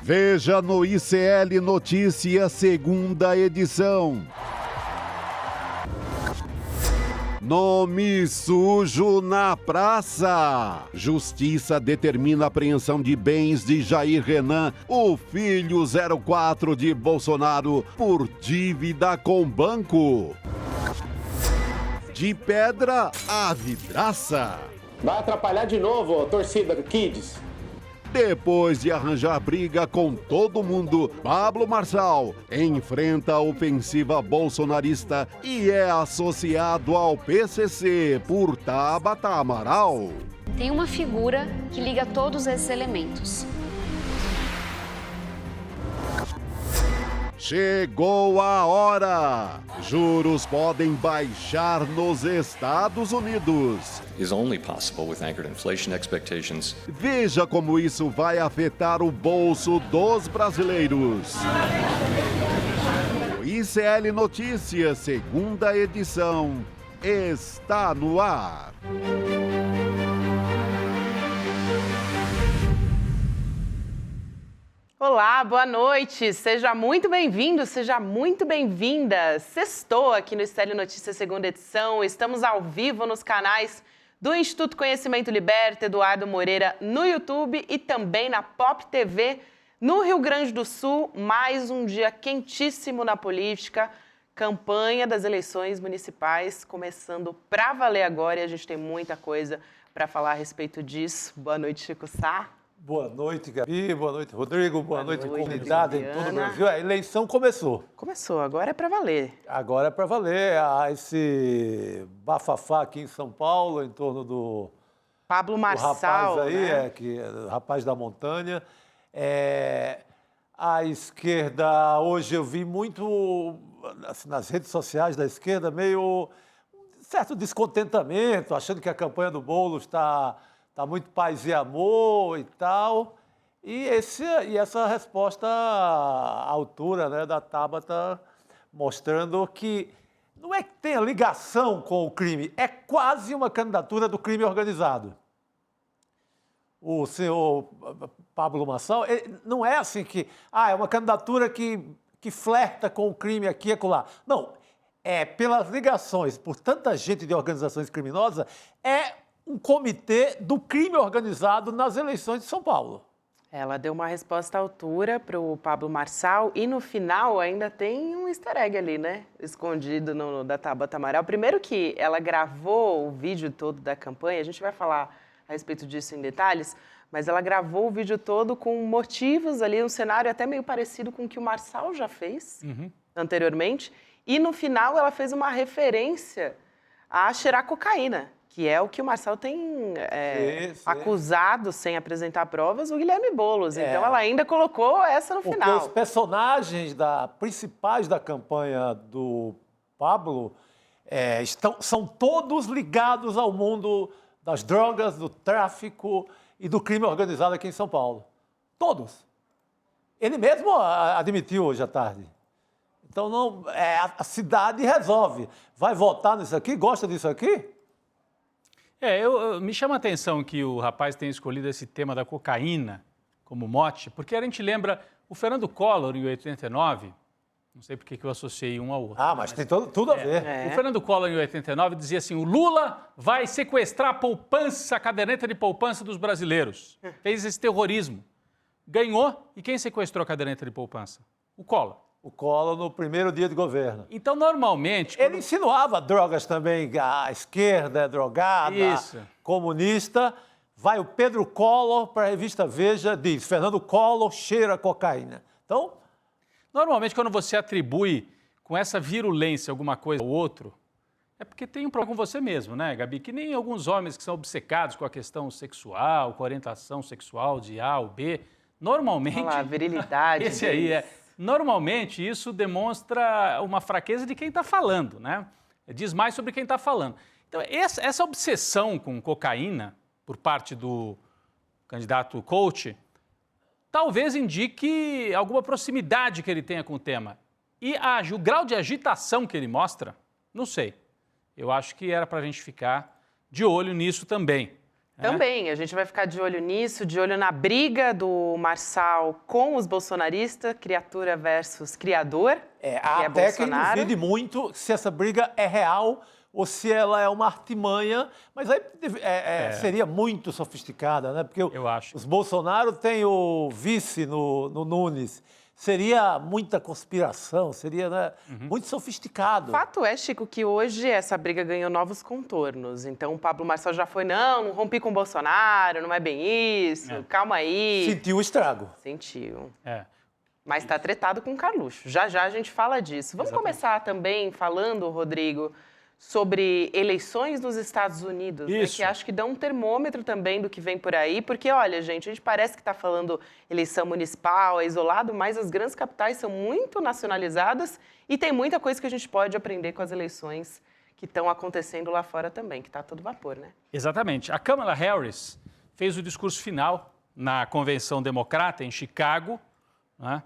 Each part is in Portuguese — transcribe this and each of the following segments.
Veja no ICL Notícias, segunda edição. Nome sujo na praça. Justiça determina a apreensão de bens de Jair Renan, o filho 04 de Bolsonaro, por dívida com banco. De pedra a vidraça. Vai atrapalhar de novo, torcida Kids. Depois de arranjar briga com todo mundo, Pablo Marçal enfrenta a ofensiva bolsonarista e é associado ao PCC por Tabata Amaral. Tem uma figura que liga todos esses elementos. Chegou a hora! Juros podem baixar nos Estados Unidos. Is only possible with anchored inflation expectations. Veja como isso vai afetar o bolso dos brasileiros. O ICL Notícias, segunda edição, está no ar. Olá, boa noite. Seja muito bem-vindo, seja muito bem-vinda. Sextou aqui no ICL Notícias, segunda edição. Estamos ao vivo nos canais do Instituto Conhecimento Liberta, Eduardo Moreira, no YouTube e também na Pop TV, no Rio Grande do Sul. Mais um dia quentíssimo na política. Campanha das eleições municipais começando pra valer agora e a gente tem muita coisa para falar a respeito disso. Boa noite, Chico Sá. Boa noite, Gabi. Boa noite, Rodrigo. Boa noite, comunidade em todo o Brasil. A eleição começou. Começou, agora é para valer. Agora é para valer. Há esse bafafá aqui em São Paulo, em torno do Pablo Marçal, rapaz aí, né? Rapaz da montanha. A esquerda, hoje eu vi muito, assim, nas redes sociais da esquerda, meio certo descontentamento, achando que a campanha do Boulos está muito paz e amor e tal. E essa resposta à altura, né, da Tabata, mostrando que não é que tenha ligação com o crime, é quase uma candidatura do crime organizado. O senhor Pablo Marçal, não é assim que é uma candidatura que flerta com o crime aqui e acolá. Não, pelas ligações, por tanta gente de organizações criminosas, um comitê do crime organizado nas eleições de São Paulo. Ela deu uma resposta à altura para o Pablo Marçal e no final ainda tem um easter egg ali, né? Escondido da Tabata Amaral. Primeiro que ela gravou o vídeo todo da campanha, a gente vai falar a respeito disso em detalhes, mas ela gravou o vídeo todo com motivos ali, um cenário até meio parecido com o que o Marçal já fez anteriormente. E no final ela fez uma referência a cheirar cocaína, que é o que o Marçal tem acusado, sem apresentar provas, o Guilherme Boulos. Então, ela ainda colocou essa no final. Porque os personagens principais da campanha do Pablo são todos ligados ao mundo das drogas, do tráfico e do crime organizado aqui em São Paulo. Todos. Ele mesmo admitiu hoje à tarde. Então, a cidade resolve. Vai votar nisso aqui? Gosta disso aqui? Me chama a atenção que o rapaz tenha escolhido esse tema da cocaína como mote, porque a gente lembra o Fernando Collor, em 89, não sei por que eu associei um ao outro. Mas tem tudo a ver. O Fernando Collor, em 89, dizia assim, o Lula vai sequestrar a caderneta de poupança dos brasileiros. Fez esse terrorismo. Ganhou, e quem sequestrou a caderneta de poupança? O Collor. O Collor no primeiro dia de governo. Então, normalmente... Ele insinuava drogas também, a esquerda é drogada, comunista. Vai o Pedro Collor para a revista Veja, diz, Fernando Collor cheira cocaína. Então... Normalmente, quando você atribui com essa virulência alguma coisa ao outro, é porque tem um problema com você mesmo, né, Gabi? Que nem alguns homens que são obcecados com a questão sexual, com a orientação sexual de A ou B, normalmente... Olha lá, a virilidade. Esse aí Normalmente, isso demonstra uma fraqueza de quem está falando, né? Diz mais sobre quem está falando. Então, essa obsessão com cocaína, por parte do candidato coach, talvez indique alguma proximidade que ele tenha com o tema. E o grau de agitação que ele mostra, não sei. Eu acho que era para a gente ficar de olho nisso também. Também, a gente vai ficar de olho nisso, de olho na briga do Marçal com os bolsonaristas, criatura versus criador, que é até quem Bolsonaro. duvide muito se essa briga é real ou se ela é uma artimanha, mas aí seria muito sofisticada, né? Porque Eu acho. os Bolsonaro têm o vice no Nunes. Seria muita conspiração, seria, né, muito sofisticado. Fato é, Chico, que hoje essa briga ganhou novos contornos. Então o Pablo Marçal já foi, não rompi com o Bolsonaro, não é bem isso, calma aí. Sentiu o estrago. Sentiu. É. Mas está tretado com o Carluxo. Já já a gente fala disso. Vamos começar também falando, Rodrigo, sobre eleições nos Estados Unidos, né, que acho que dão um termômetro também do que vem por aí, porque, olha, gente, a gente parece que está falando eleição municipal, é isolado, mas as grandes capitais são muito nacionalizadas e tem muita coisa que a gente pode aprender com as eleições que estão acontecendo lá fora também, que está a todo vapor, né? Exatamente. A Kamala Harris fez o discurso final na Convenção Democrata em Chicago, né?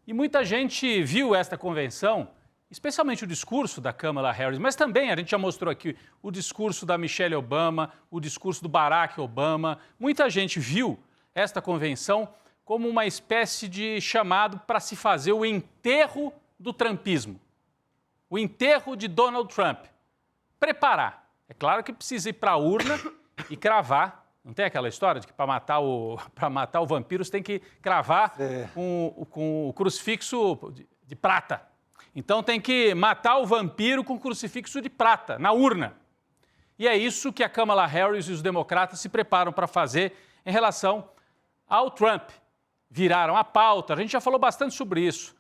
E muita gente viu esta convenção, especialmente o discurso da Kamala Harris, mas também, a gente já mostrou aqui, o discurso da Michelle Obama, o discurso do Barack Obama. Muita gente viu esta convenção como uma espécie de chamado para se fazer o enterro do trumpismo, o enterro de Donald Trump. Preparar. É claro que precisa ir para a urna e cravar. Não tem aquela história de que para matar o vampiro você tem que cravar com o crucifixo de prata. Então tem que matar o vampiro com crucifixo de prata, na urna. E é isso que a Kamala Harris e os democratas se preparam para fazer em relação ao Trump. Viraram a pauta, a gente já falou bastante sobre isso.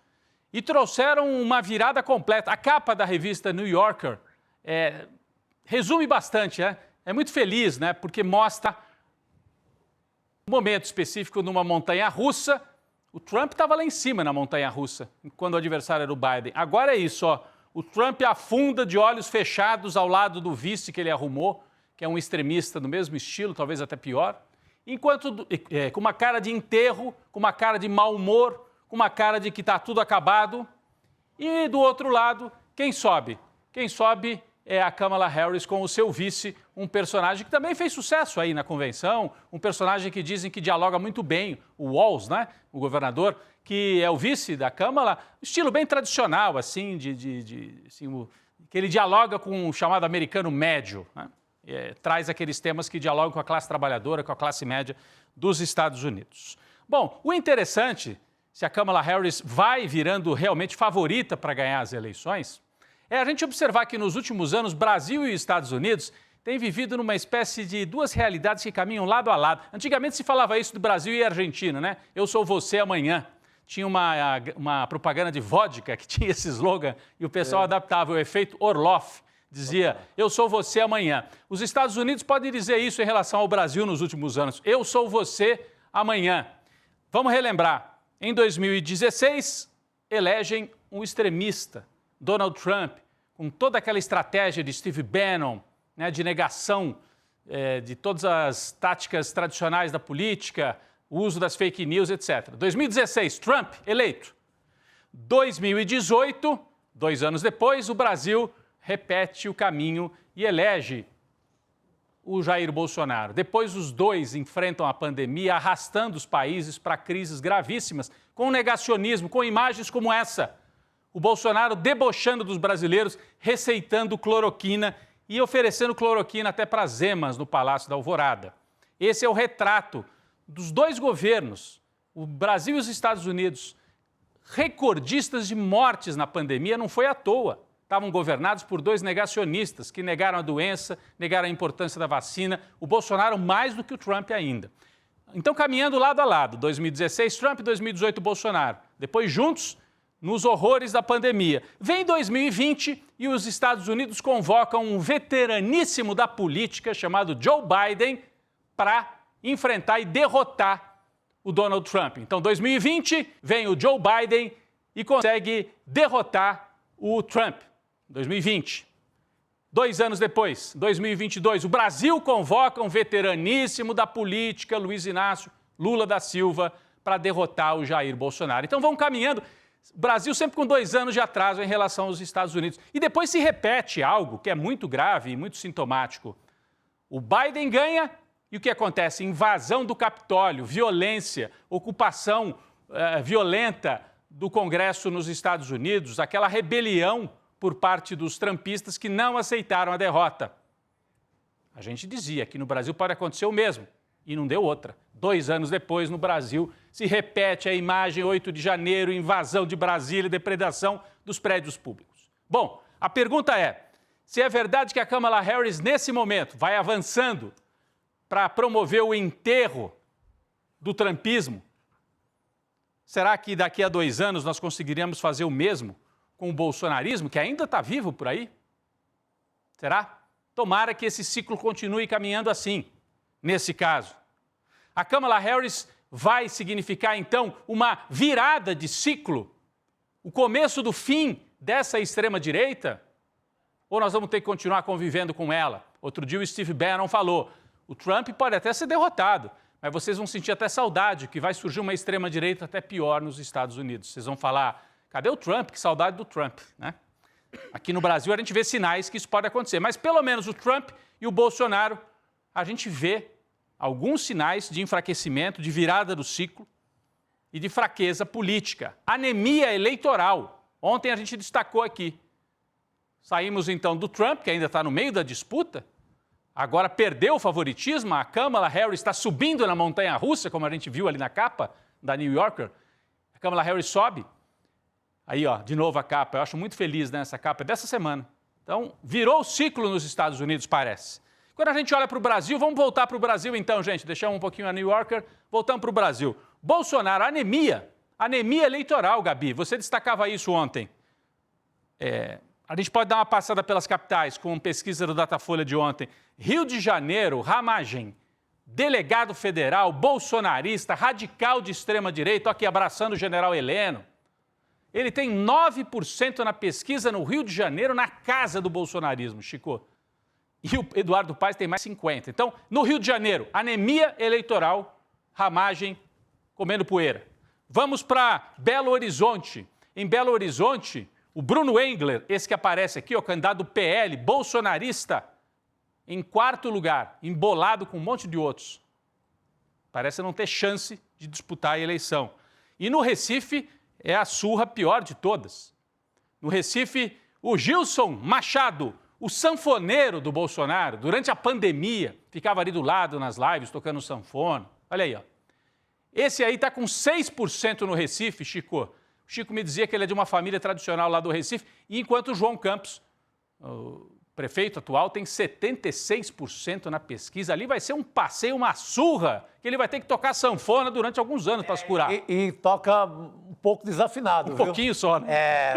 E trouxeram uma virada completa. A capa da revista New Yorker resume bastante, né? É muito feliz, né? Porque mostra um momento específico numa montanha-russa. O Trump estava lá em cima na montanha-russa, quando o adversário era o Biden. Agora é isso, ó. O Trump afunda de olhos fechados ao lado do vice que ele arrumou, que é um extremista do mesmo estilo, talvez até pior. Enquanto, com uma cara de enterro, com uma cara de mau humor, com uma cara de que está tudo acabado. E do outro lado, quem sobe? Quem sobe é a Kamala Harris com o seu vice, um personagem que também fez sucesso aí na convenção, um personagem que dizem que dialoga muito bem, o Walz, né, o governador, que é o vice da Kamala, estilo bem tradicional, assim, que ele dialoga com o chamado americano médio, né? Traz aqueles temas que dialogam com a classe trabalhadora, com a classe média dos Estados Unidos. Bom, o interessante, se a Kamala Harris vai virando realmente favorita para ganhar as eleições, é a gente observar que nos últimos anos, Brasil e Estados Unidos têm vivido numa espécie de duas realidades que caminham lado a lado. Antigamente se falava isso do Brasil e Argentina, né? Eu sou você amanhã. Tinha uma propaganda de vodka que tinha esse slogan e o pessoal adaptava o efeito Orloff. Dizia, eu sou você amanhã. Os Estados Unidos podem dizer isso em relação ao Brasil nos últimos anos. Eu sou você amanhã. Vamos relembrar. Em 2016, elegem um extremista, Donald Trump, com toda aquela estratégia de Steve Bannon, né, de negação de todas as táticas tradicionais da política, o uso das fake news, etc. 2016, Trump eleito. 2018, 2 anos depois, o Brasil repete o caminho e elege o Jair Bolsonaro. Depois, os dois enfrentam a pandemia, arrastando os países para crises gravíssimas, com negacionismo, com imagens como essa. O Bolsonaro debochando dos brasileiros, receitando cloroquina e oferecendo cloroquina até para as emas no Palácio da Alvorada. Esse é o retrato dos dois governos, o Brasil e os Estados Unidos, recordistas de mortes na pandemia, não foi à toa. Estavam governados por dois negacionistas que negaram a doença, negaram a importância da vacina, o Bolsonaro mais do que o Trump ainda. Então, caminhando lado a lado, 2016 Trump, 2018 Bolsonaro. Depois, juntos, nos horrores da pandemia. Vem 2020 e os Estados Unidos convocam um veteraníssimo da política chamado Joe Biden para enfrentar e derrotar o Donald Trump. Então, 2020, vem o Joe Biden e consegue derrotar o Trump. 2020. 2 anos depois, 2022, o Brasil convoca um veteraníssimo da política, Luiz Inácio Lula da Silva, para derrotar o Jair Bolsonaro. Então, vamos caminhando. O Brasil sempre com 2 anos de atraso em relação aos Estados Unidos. E depois se repete algo que é muito grave e muito sintomático. O Biden ganha E o que acontece? Invasão do Capitólio, violência, ocupação violenta do Congresso nos Estados Unidos, aquela rebelião por parte dos trumpistas que não aceitaram a derrota. A gente dizia que no Brasil pode acontecer o mesmo, e não deu outra. 2 anos depois, no Brasil, se repete a imagem 8 de janeiro, invasão de Brasília, depredação dos prédios públicos. Bom, a pergunta é, se é verdade que a Kamala Harris, nesse momento, vai avançando para promover o enterro do trumpismo, será que daqui a 2 anos nós conseguiríamos fazer o mesmo com o bolsonarismo, que ainda está vivo por aí? Será? Tomara que esse ciclo continue caminhando assim, nesse caso. A Kamala Harris vai significar, então, uma virada de ciclo? O começo do fim dessa extrema-direita? Ou nós vamos ter que continuar convivendo com ela? Outro dia o Steve Bannon falou, o Trump pode até ser derrotado, mas vocês vão sentir até saudade, que vai surgir uma extrema-direita até pior nos Estados Unidos. Vocês vão falar, cadê o Trump? Que saudade do Trump, né? Aqui no Brasil a gente vê sinais que isso pode acontecer, mas pelo menos o Trump e o Bolsonaro, a gente vê alguns sinais de enfraquecimento, de virada do ciclo e de fraqueza política. Anemia eleitoral. Ontem a gente destacou aqui. Saímos então do Trump, que ainda está no meio da disputa, agora perdeu o favoritismo, a Kamala Harris está subindo na montanha-russa, como a gente viu ali na capa da New Yorker. A Kamala Harris sobe. Aí, ó, de novo a capa. Eu acho muito feliz, né, essa capa dessa semana. Então, virou o ciclo nos Estados Unidos, parece. Quando a gente olha para o Brasil, vamos voltar para o Brasil então, gente. Deixamos um pouquinho a New Yorker, voltamos para o Brasil. Bolsonaro, anemia eleitoral, Gabi. Você destacava isso ontem. A gente pode dar uma passada pelas capitais, com pesquisa do Datafolha de ontem. Rio de Janeiro, Ramagem, delegado federal, bolsonarista, radical de extrema-direita, aqui abraçando o general Heleno. Ele tem 9% na pesquisa no Rio de Janeiro, na casa do bolsonarismo, Chico. E o Eduardo Paes tem mais 50%. Então, no Rio de Janeiro, anemia eleitoral, Ramagem comendo poeira. Vamos para Belo Horizonte. Em Belo Horizonte, o Bruno Engler, esse que aparece aqui, o candidato do PL, bolsonarista, em 4º lugar, embolado com um monte de outros. Parece não ter chance de disputar a eleição. E no Recife, é a surra pior de todas. No Recife, o Gilson Machado, o sanfoneiro do Bolsonaro, durante a pandemia, ficava ali do lado nas lives, tocando sanfona. Olha aí, ó. Esse aí está com 6% no Recife, Chico. O Chico me dizia que ele é de uma família tradicional lá do Recife, e enquanto o João Campos, o prefeito atual, tem 76% na pesquisa. Ali vai ser um passeio, uma surra, que ele vai ter que tocar sanfona durante alguns anos para se curar. E toca um pouco desafinado, viu? Pouquinho só, né?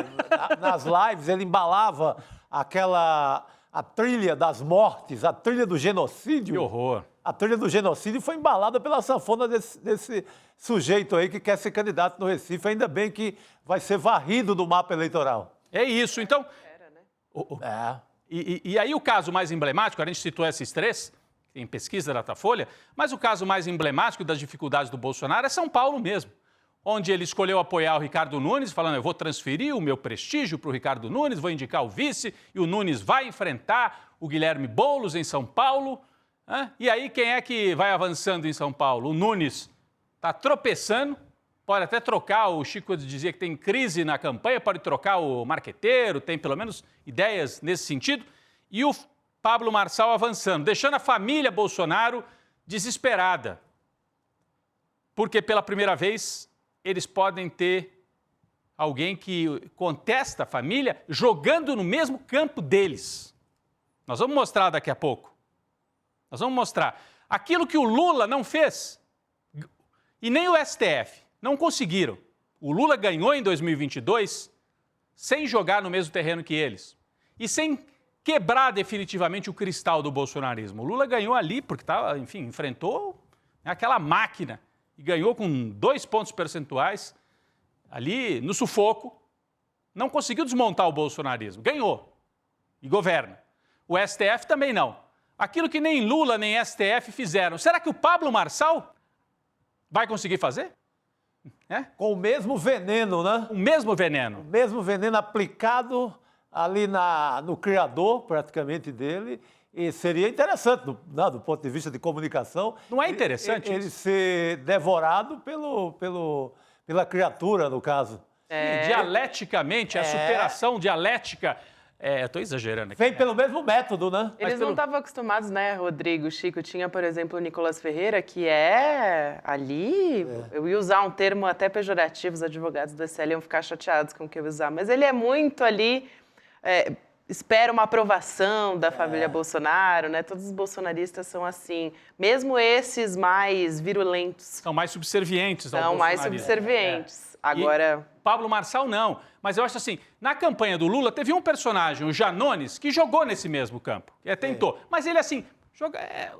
Nas lives ele embalava a trilha das mortes, a trilha do genocídio. Que horror. A trilha do genocídio foi embalada pela sanfona desse sujeito aí que quer ser candidato no Recife. Ainda bem que vai ser varrido do mapa eleitoral. É isso, então... E aí o caso mais emblemático, a gente citou esses 3, em pesquisa da Datafolha, mas o caso mais emblemático das dificuldades do Bolsonaro é São Paulo mesmo, onde ele escolheu apoiar o Ricardo Nunes, falando, eu vou transferir o meu prestígio para o Ricardo Nunes, vou indicar o vice, e o Nunes vai enfrentar o Guilherme Boulos em São Paulo. E aí quem é que vai avançando em São Paulo? O Nunes está tropeçando, pode até trocar, o Chico dizia que tem crise na campanha, pode trocar o marqueteiro, tem pelo menos ideias nesse sentido, e o Pablo Marçal avançando, deixando a família Bolsonaro desesperada, porque pela primeira vez eles podem ter alguém que contesta a família jogando no mesmo campo deles. Nós vamos mostrar daqui a pouco. Nós vamos mostrar. Aquilo que o Lula não fez, e nem o STF, não conseguiram. O Lula ganhou em 2022 sem jogar no mesmo terreno que eles e sem quebrar definitivamente o cristal do bolsonarismo. O Lula ganhou ali porque enfrentou aquela máquina e ganhou com 2 pontos percentuais ali no sufoco. Não conseguiu desmontar o bolsonarismo. Ganhou e governa. O STF também não. Aquilo que nem Lula nem STF fizeram. Será que o Pablo Marçal vai conseguir fazer? Com o mesmo veneno, né? O mesmo veneno. O mesmo veneno aplicado ali no criador, praticamente, dele, E seria interessante, do ponto de vista de comunicação... Não é interessante ele ser devorado pela criatura, no caso. Dialeticamente, a superação dialética... Estou exagerando aqui. Vem pelo mesmo método, né? Eles não estavam acostumados, né, Rodrigo, Chico? Tinha, por exemplo, o Nicolas Ferreira, que eu ia usar um termo até pejorativo, os advogados do SL iam ficar chateados com o que eu ia usar, mas ele é muito ali... espera uma aprovação da família Bolsonaro, né? Todos os bolsonaristas são assim. Mesmo esses mais virulentos. São mais subservientes ao São mais bolsonarismo. subservientes. Agora... E Pablo Marçal não. Mas eu acho assim, na campanha do Lula teve um personagem, o Janones, que jogou nesse mesmo campo. Tentou. Mas ele assim,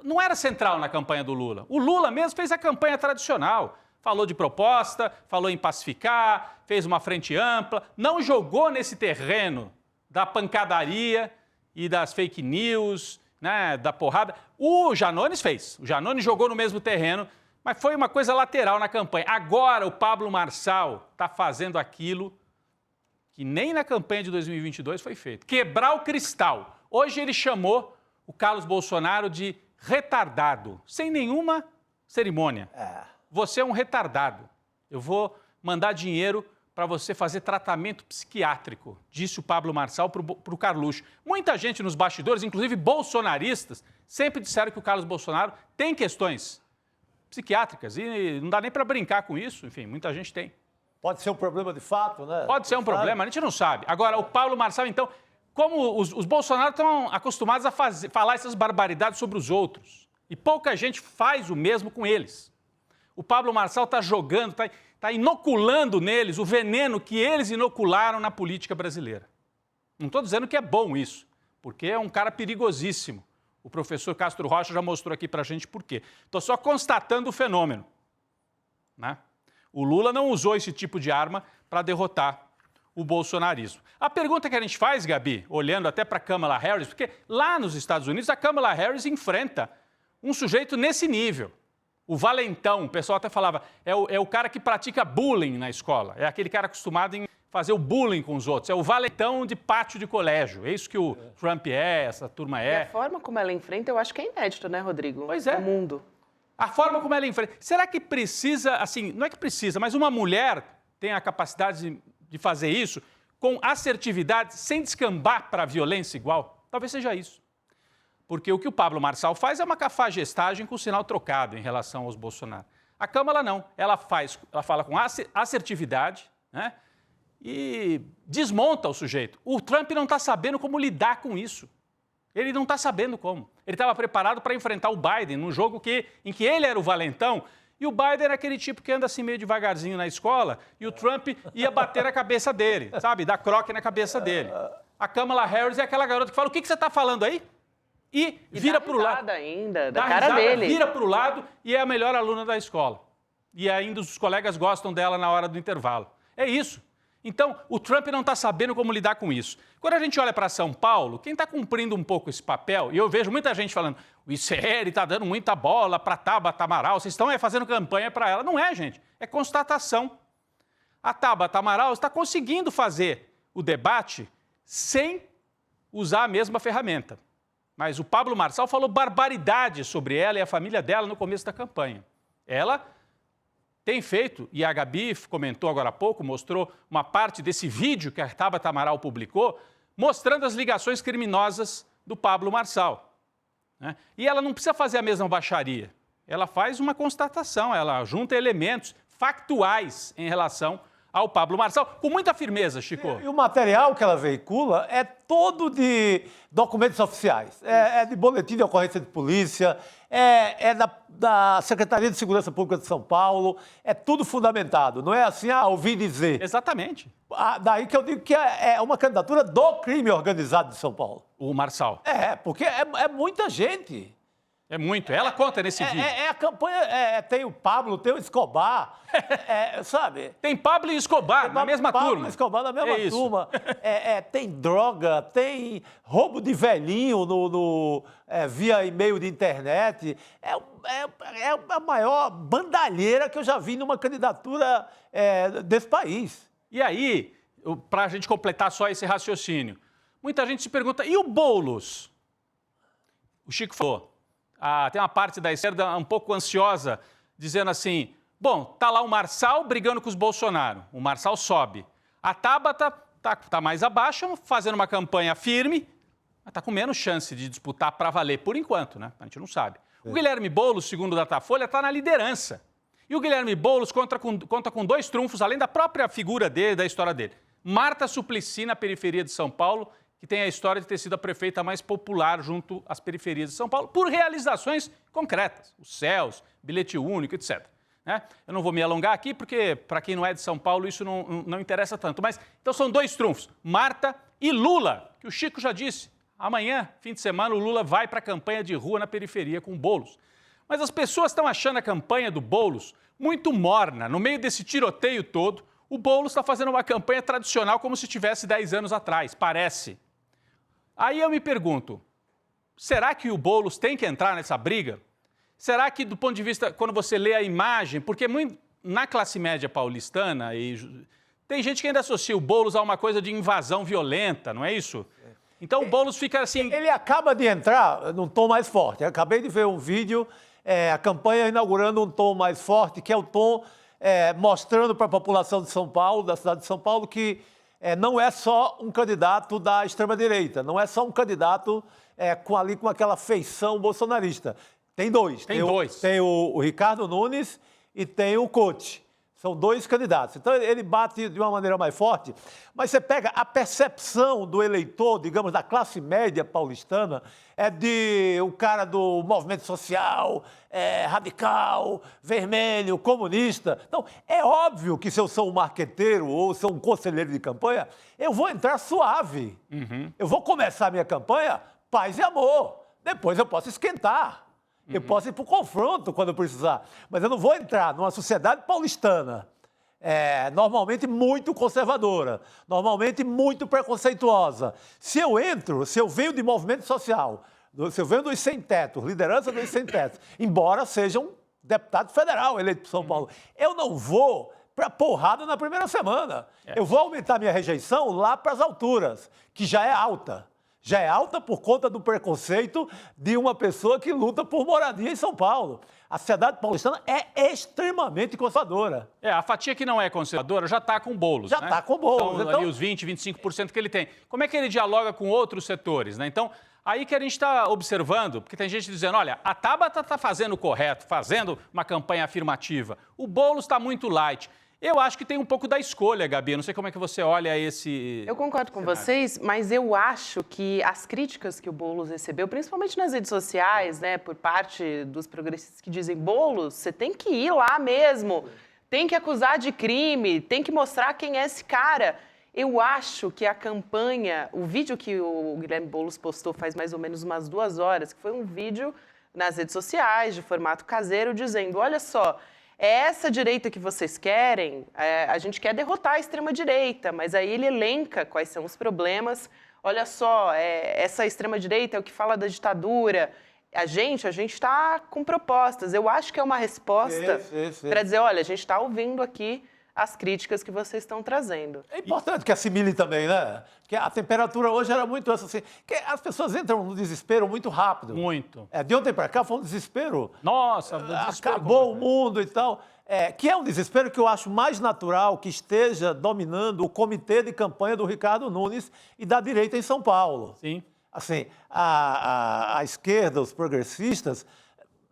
não era central na campanha do Lula. O Lula mesmo fez a campanha tradicional. Falou de proposta, falou em pacificar, fez uma frente ampla. Não jogou nesse terreno da pancadaria e das fake news, né, da porrada. O Janones fez. O Janones jogou no mesmo terreno, mas foi uma coisa lateral na campanha. Agora o Pablo Marçal está fazendo aquilo que nem na campanha de 2022 foi feito. Quebrar o cristal. Hoje ele chamou o Carlos Bolsonaro de retardado, sem nenhuma cerimônia. Você é um retardado. Eu vou mandar dinheiro para você fazer tratamento psiquiátrico, disse o Pablo Marçal para o Carluxo. Muita gente nos bastidores, inclusive bolsonaristas, sempre disseram que o Carlos Bolsonaro tem questões psiquiátricas e não dá nem para brincar com isso. Enfim, muita gente tem. Pode ser um problema de fato, né? Pode ser um problema, a gente não sabe. Agora, o Pablo Marçal, então, como os Bolsonaro estão acostumados a falar essas barbaridades sobre os outros, e pouca gente faz o mesmo com eles. O Pablo Marçal está jogando, está inoculando neles o veneno que eles inocularam na política brasileira. Não estou dizendo que é bom isso, porque é um cara perigosíssimo. O professor Castro Rocha já mostrou aqui para a gente por quê. Estou só constatando o fenômeno, né? O Lula não usou esse tipo de arma para derrotar o bolsonarismo. A pergunta que a gente faz, Gabi, olhando até para a Kamala Harris, porque lá nos Estados Unidos a Kamala Harris enfrenta um sujeito nesse nível. O valentão, o pessoal até falava, é o cara que pratica bullying na escola. É aquele cara acostumado em fazer o bullying com os outros. É o valentão de pátio de colégio. É isso que o Trump essa turma é. E a forma como ela enfrenta, eu acho que é inédito, né, Rodrigo? Pois é. No mundo. A forma como ela enfrenta. Será que precisa, assim, não é que precisa, mas uma mulher tem a capacidade de fazer isso com assertividade, sem descambar para a violência igual? Talvez seja isso. Porque o que o Pablo Marçal faz é uma cafagestagem com o sinal trocado em relação aos Bolsonaro. A Kamala não. Ela fala com assertividade, né? E desmonta o sujeito. O Trump não está sabendo como lidar com isso. Ele não está sabendo como. Ele estava preparado para enfrentar o Biden num jogo em que ele era o valentão e o Biden era aquele tipo que anda assim meio devagarzinho na escola e o Trump ia bater na cabeça dele, sabe? Dar croque na cabeça dele. A Kamala Harris é aquela garota que fala, o que você está falando aí? E vira para o lado. Ainda, da cara dele. Vira para o lado e é a melhor aluna da escola. E ainda os colegas gostam dela na hora do intervalo. É isso. Então, o Trump não está sabendo como lidar com isso. Quando a gente olha para São Paulo, quem está cumprindo um pouco esse papel, e eu vejo muita gente falando, o ICL está dando muita bola para a Tabata Amaral, vocês estão fazendo campanha para ela. Não é, gente, é constatação. A Tabata Amaral está conseguindo fazer o debate sem usar a mesma ferramenta. Mas o Pablo Marçal falou barbaridade sobre ela e a família dela no começo da campanha. Ela tem feito, e a Gabi comentou agora há pouco, mostrou uma parte desse vídeo que a Tabata Amaral publicou, mostrando as ligações criminosas do Pablo Marçal, né? E ela não precisa fazer a mesma baixaria. Ela faz uma constatação, ela junta elementos factuais em relação ao Pablo Marçal, com muita firmeza, Chico. E o material que ela veicula é todo de documentos oficiais. É de boletim de ocorrência de polícia, é da Secretaria de Segurança Pública de São Paulo, é tudo fundamentado. Não é assim, ouvi dizer. Exatamente. Daí que eu digo que é uma candidatura do crime organizado de São Paulo. O Marçal. Porque é muita gente. É muito. Ela conta nesse vídeo. A campanha, tem o Pablo, tem o Escobar, sabe? Tem Pablo e Escobar na mesma turma. Pablo e Escobar na mesma turma. Tem droga, tem roubo de velhinho via e-mail de internet. É a maior bandalheira que eu já vi numa candidatura desse país. E aí, para a gente completar só esse raciocínio, muita gente se pergunta, e o Boulos? o Chico falou, tem uma parte da esquerda um pouco ansiosa, dizendo assim, bom, tá lá o Marçal brigando com os Bolsonaro, o Marçal sobe. A Tabata tá mais abaixo, fazendo uma campanha firme, mas tá com menos chance de disputar para valer, por enquanto, né? A gente não sabe. O Guilherme Boulos, segundo o Datafolha, está na liderança. E o Guilherme Boulos conta com 2 trunfos, além da própria figura dele, da história dele. Marta Suplicy, na periferia de São Paulo, que tem a história de ter sido a prefeita mais popular junto às periferias de São Paulo, por realizações concretas, os céus, bilhete único, etc. Né? Eu não vou me alongar aqui, porque para quem não é de São Paulo isso não interessa tanto. Mas, então são 2 trunfos, Marta e Lula, que o Chico já disse. Amanhã, fim de semana, o Lula vai para a campanha de rua na periferia com o Boulos. Mas as pessoas estão achando a campanha do Boulos muito morna. No meio desse tiroteio todo, o Boulos está fazendo uma campanha tradicional como se tivesse 10 anos atrás, parece. Aí eu me pergunto, será que o Boulos tem que entrar nessa briga? Será que, do ponto de vista, quando você lê a imagem, porque na classe média paulistana, tem gente que ainda associa o Boulos a uma coisa de invasão violenta, não é isso? Então o Boulos fica assim... Ele acaba de entrar num tom mais forte. Eu acabei de ver um vídeo, a campanha inaugurando um tom mais forte, que é o tom mostrando para a população de São Paulo, da cidade de São Paulo, que não é só um candidato da extrema-direita, não é só um candidato com aquela feição bolsonarista. Tem 2. Tem 2. Tem o Ricardo Nunes e tem o Couto. São 2 candidatos. Então, ele bate de uma maneira mais forte, mas você pega a percepção do eleitor, digamos, da classe média paulistana, de um cara do movimento social, radical, vermelho, comunista. Então, é óbvio que se eu sou um marqueteiro ou sou um conselheiro de campanha, eu vou entrar suave. Eu vou começar a minha campanha paz e amor. Depois eu posso esquentar. Eu posso ir para o confronto quando eu precisar, mas eu não vou entrar numa sociedade paulistana, normalmente muito conservadora, normalmente muito preconceituosa. Se eu venho de movimento social, se eu venho dos sem-tetos, liderança dos sem-tetos, embora seja um deputado federal eleito por São Paulo, eu não vou para porrada na primeira semana. Eu vou aumentar minha rejeição lá para as alturas, que já é alta. Já é alta por conta do preconceito de uma pessoa que luta por moradia em São Paulo. A sociedade paulistana é extremamente conservadora. A fatia que não é conservadora já está com o Boulos. Já está com o Boulos. Então, ali os 20%, 25% que ele tem. Como é que ele dialoga com outros setores, né? Então, aí que a gente está observando, porque tem gente dizendo, olha, a Tabata está fazendo o correto, fazendo uma campanha afirmativa. O Boulos está muito light. Eu acho que tem um pouco da escolha, Gabi. Eu não sei como é que você olha esse... Eu concordo com vocês, mas eu acho que as críticas que o Boulos recebeu, principalmente nas redes sociais, né, por parte dos progressistas que dizem, Boulos, você tem que ir lá mesmo, tem que acusar de crime, tem que mostrar quem é esse cara. Eu acho que a campanha, o vídeo que o Guilherme Boulos postou faz mais ou menos umas 2 horas, que foi um vídeo nas redes sociais, de formato caseiro, dizendo, olha só... É essa direita que vocês querem, a gente quer derrotar a extrema-direita, mas aí ele elenca quais são os problemas. Olha só, essa extrema-direita é o que fala da ditadura. A gente está com propostas. Eu acho que é uma resposta para dizer, olha, a gente está ouvindo aqui as críticas que vocês estão trazendo. É importante que assimile também, né? Porque a temperatura hoje era muito assim, que as pessoas entram no desespero muito rápido. Muito. De ontem para cá foi um desespero. Nossa, desespero acabou o mundo e tal. Que é um desespero que eu acho mais natural que esteja dominando o comitê de campanha do Ricardo Nunes e da direita em São Paulo. Sim. Assim, a esquerda, os progressistas,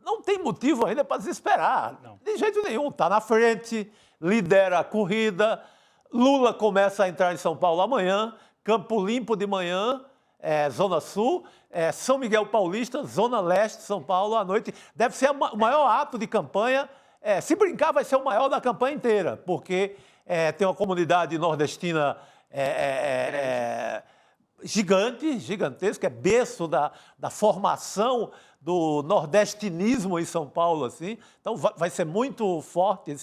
não tem motivo ainda para desesperar. Não. De jeito nenhum. Está na frente, lidera a corrida. Lula começa a entrar em São Paulo amanhã. Campo Limpo de manhã, Zona Sul. São Miguel Paulista, Zona Leste de São Paulo à noite. Deve ser o maior ato de campanha. Se brincar, vai ser o maior da campanha inteira, porque tem uma comunidade nordestina gigantesca, é berço da formação do nordestinismo em São Paulo, assim. Então, vai ser muito forte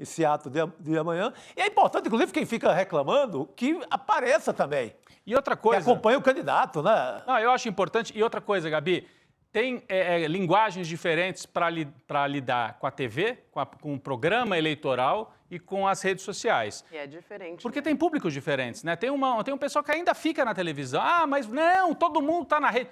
esse ato de amanhã. E é importante, inclusive, quem fica reclamando, que apareça também. E outra coisa... Que acompanhe o candidato, né? Não, eu acho importante. E outra coisa, Gabi, tem linguagens diferentes para lidar com a TV, com o programa eleitoral e com as redes sociais. E é diferente. Porque tem públicos diferentes, né? Tem um pessoal que ainda fica na televisão. Ah, mas não, todo mundo está na rede.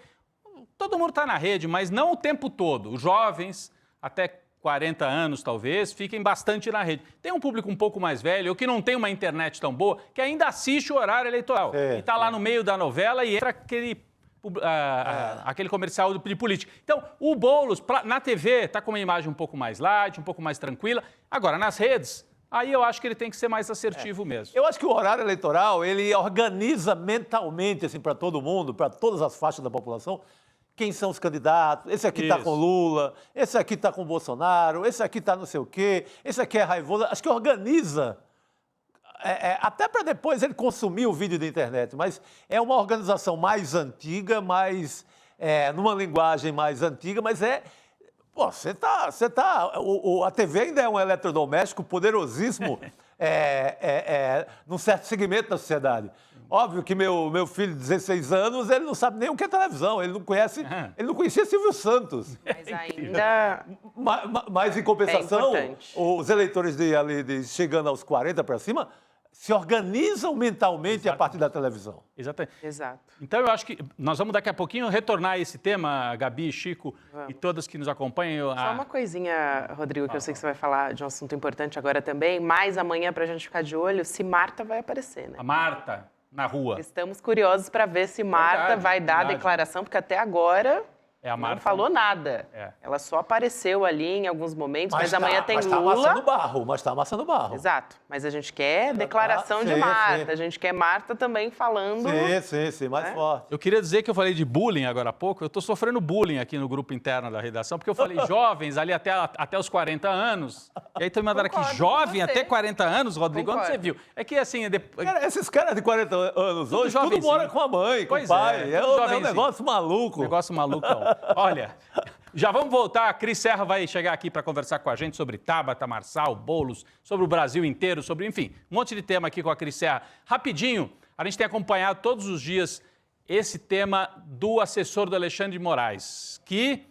todo mundo está na rede, mas não o tempo todo. Os jovens, até 40 anos talvez, fiquem bastante na rede. Tem um público um pouco mais velho, ou que não tem uma internet tão boa, que ainda assiste o horário eleitoral. E está lá no meio da novela e entra aquele comercial de política. Então, o Boulos, na TV, está com uma imagem um pouco mais light, um pouco mais tranquila. Agora, nas redes, aí eu acho que ele tem que ser mais assertivo mesmo. Eu acho que o horário eleitoral, ele organiza mentalmente, assim, para todo mundo, para todas as faixas da população, quem são os candidatos, esse aqui está com Lula, esse aqui está com Bolsonaro, esse aqui está não sei o quê, esse aqui é raivoso. Acho que organiza, até para depois ele consumir o vídeo da internet, mas é uma organização mais antiga, numa linguagem mais antiga, mas Pô, a TV ainda é um eletrodoméstico poderosíssimo num certo segmento da sociedade. Óbvio que meu filho de 16 anos, ele não sabe nem o que é televisão, ele não conhecia Silvio Santos. Mas ainda... Mas em compensação, os eleitores chegando aos 40 para cima, se organizam mentalmente a partir da televisão. Exatamente. Exato. Então, eu acho que nós vamos daqui a pouquinho retornar a esse tema, Gabi, Chico e todas que nos acompanham. Só uma coisinha, Rodrigo, que eu sei que você vai falar de um assunto importante agora também, mas amanhã, para a gente ficar de olho, se Marta vai aparecer, né? A Marta, na rua. Estamos curiosos para ver se Marta vai dar a declaração, porque até agora... não falou nada. Ela só apareceu ali em alguns momentos, mas amanhã tem Lula. Mas está amassando barro. Exato. Mas a gente quer declaração de Marta. A gente quer Marta também falando... Sim, mais forte. Eu queria dizer que eu falei de bullying agora há pouco. Eu estou sofrendo bullying aqui no grupo interno da redação, porque eu falei jovens ali até os 40 anos. E aí estão me mandando aqui, jovem até 40 anos, Rodrigo, onde você viu? É que assim... Esses caras de 40 anos hoje, tudo mora com a mãe, com o pai. É um negócio maluco. Negócio malucão. Olha, já vamos voltar. A Cris Serra vai chegar aqui para conversar com a gente sobre Tabata, Marçal, Boulos, sobre o Brasil inteiro, enfim, um monte de tema aqui com a Cris Serra. Rapidinho, a gente tem acompanhado todos os dias esse tema do assessor do Alexandre de Moraes, que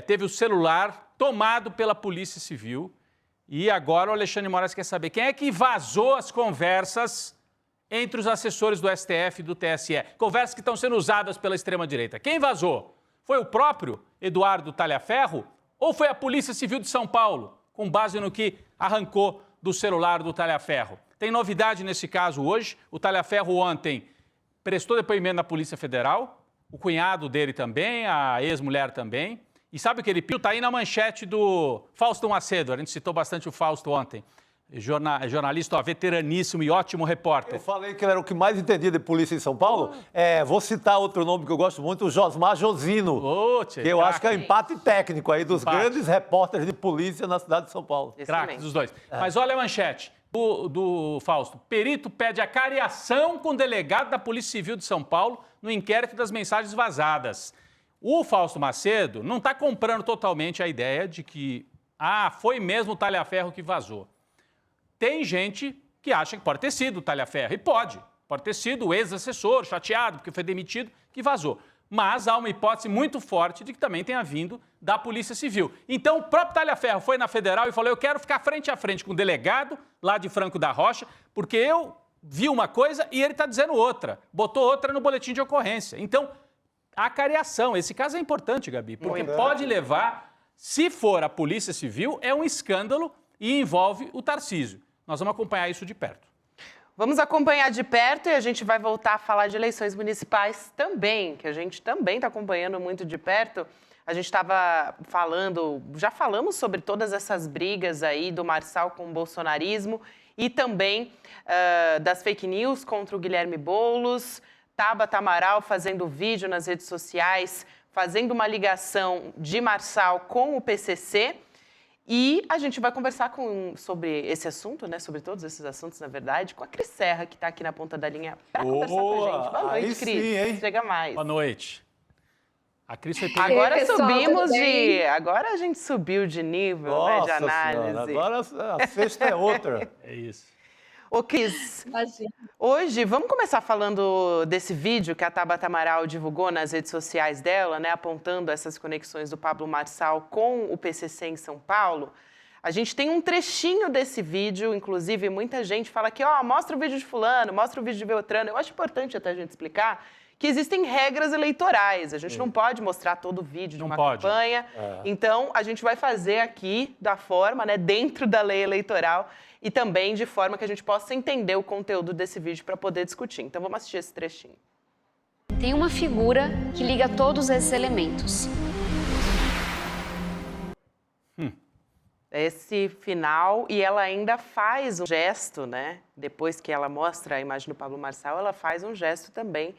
teve o celular tomado pela Polícia Civil e agora o Alexandre de Moraes quer saber quem é que vazou as conversas entre os assessores do STF e do TSE. Conversas que estão sendo usadas pela extrema-direita. Quem vazou? Foi o próprio Eduardo Talhaferro ou foi a Polícia Civil de São Paulo, com base no que arrancou do celular do Talhaferro? Tem novidade nesse caso hoje. O Talhaferro ontem prestou depoimento na Polícia Federal, o cunhado dele também, a ex-mulher também. E sabe o que ele pediu? Está aí na manchete do Fausto Macedo, a gente citou bastante o Fausto ontem. Jornalista veteraníssimo e ótimo repórter. Eu falei que ele era o que mais entendia de polícia em São Paulo. Vou citar outro nome que eu gosto muito, o Josmar Josino. Que eu acho que é o empate técnico aí dos grandes repórteres de polícia na cidade de São Paulo. Craques dos dois. Mas olha a manchete do Fausto. Perito pede a cariação com o delegado da Polícia Civil de São Paulo no inquérito das mensagens vazadas. O Fausto Macedo não está comprando totalmente a ideia de que foi mesmo o Talhaferro que vazou. Tem gente que acha que pode ter sido o Talhaferro, e pode ter sido o ex-assessor, chateado porque foi demitido, que vazou. Mas há uma hipótese muito forte de que também tenha vindo da Polícia Civil. Então o próprio Talhaferro foi na Federal e falou, eu quero ficar frente a frente com o delegado lá de Franco da Rocha, porque eu vi uma coisa e ele está dizendo outra, botou outra no boletim de ocorrência. Então, a cariação, esse caso é importante, Gabi, porque pode levar, se for a Polícia Civil, é um escândalo e envolve o Tarcísio. Nós vamos acompanhar isso de perto. Vamos acompanhar de perto e a gente vai voltar a falar de eleições municipais também, que a gente também está acompanhando muito de perto. A gente estava já falamos sobre todas essas brigas aí do Marçal com o bolsonarismo e também das fake news contra o Guilherme Boulos, Tabata Amaral fazendo vídeo nas redes sociais, fazendo uma ligação de Marçal com o PCC. E a gente vai conversar sobre esse assunto, né? Sobre todos esses assuntos, na verdade, com a Cris Serra, que está aqui na ponta da linha para conversar com a gente. Boa noite, Cris. Chega mais. Boa noite. A Cris foi Agora Agora a gente subiu de nível, né, de análise. Senhora, agora a sexta é outra. É isso. Ô, Cris, hoje vamos começar falando desse vídeo que a Tabata Amaral divulgou nas redes sociais dela, né, apontando essas conexões do Pablo Marçal com o PCC em São Paulo. A gente tem um trechinho desse vídeo, inclusive muita gente fala que, mostra o vídeo de fulano, mostra o vídeo de Beltrano. Eu acho importante até a gente explicar que existem regras eleitorais. A gente não pode mostrar todo o vídeo de uma campanha. Então, a gente vai fazer aqui da forma, né, dentro da lei eleitoral e também de forma que a gente possa entender o conteúdo desse vídeo para poder discutir. Então, vamos assistir esse trechinho. Tem uma figura que liga todos esses elementos. Esse final, e ela ainda faz um gesto, né? Depois que ela mostra a imagem do Pablo Marçal, ela faz um gesto também,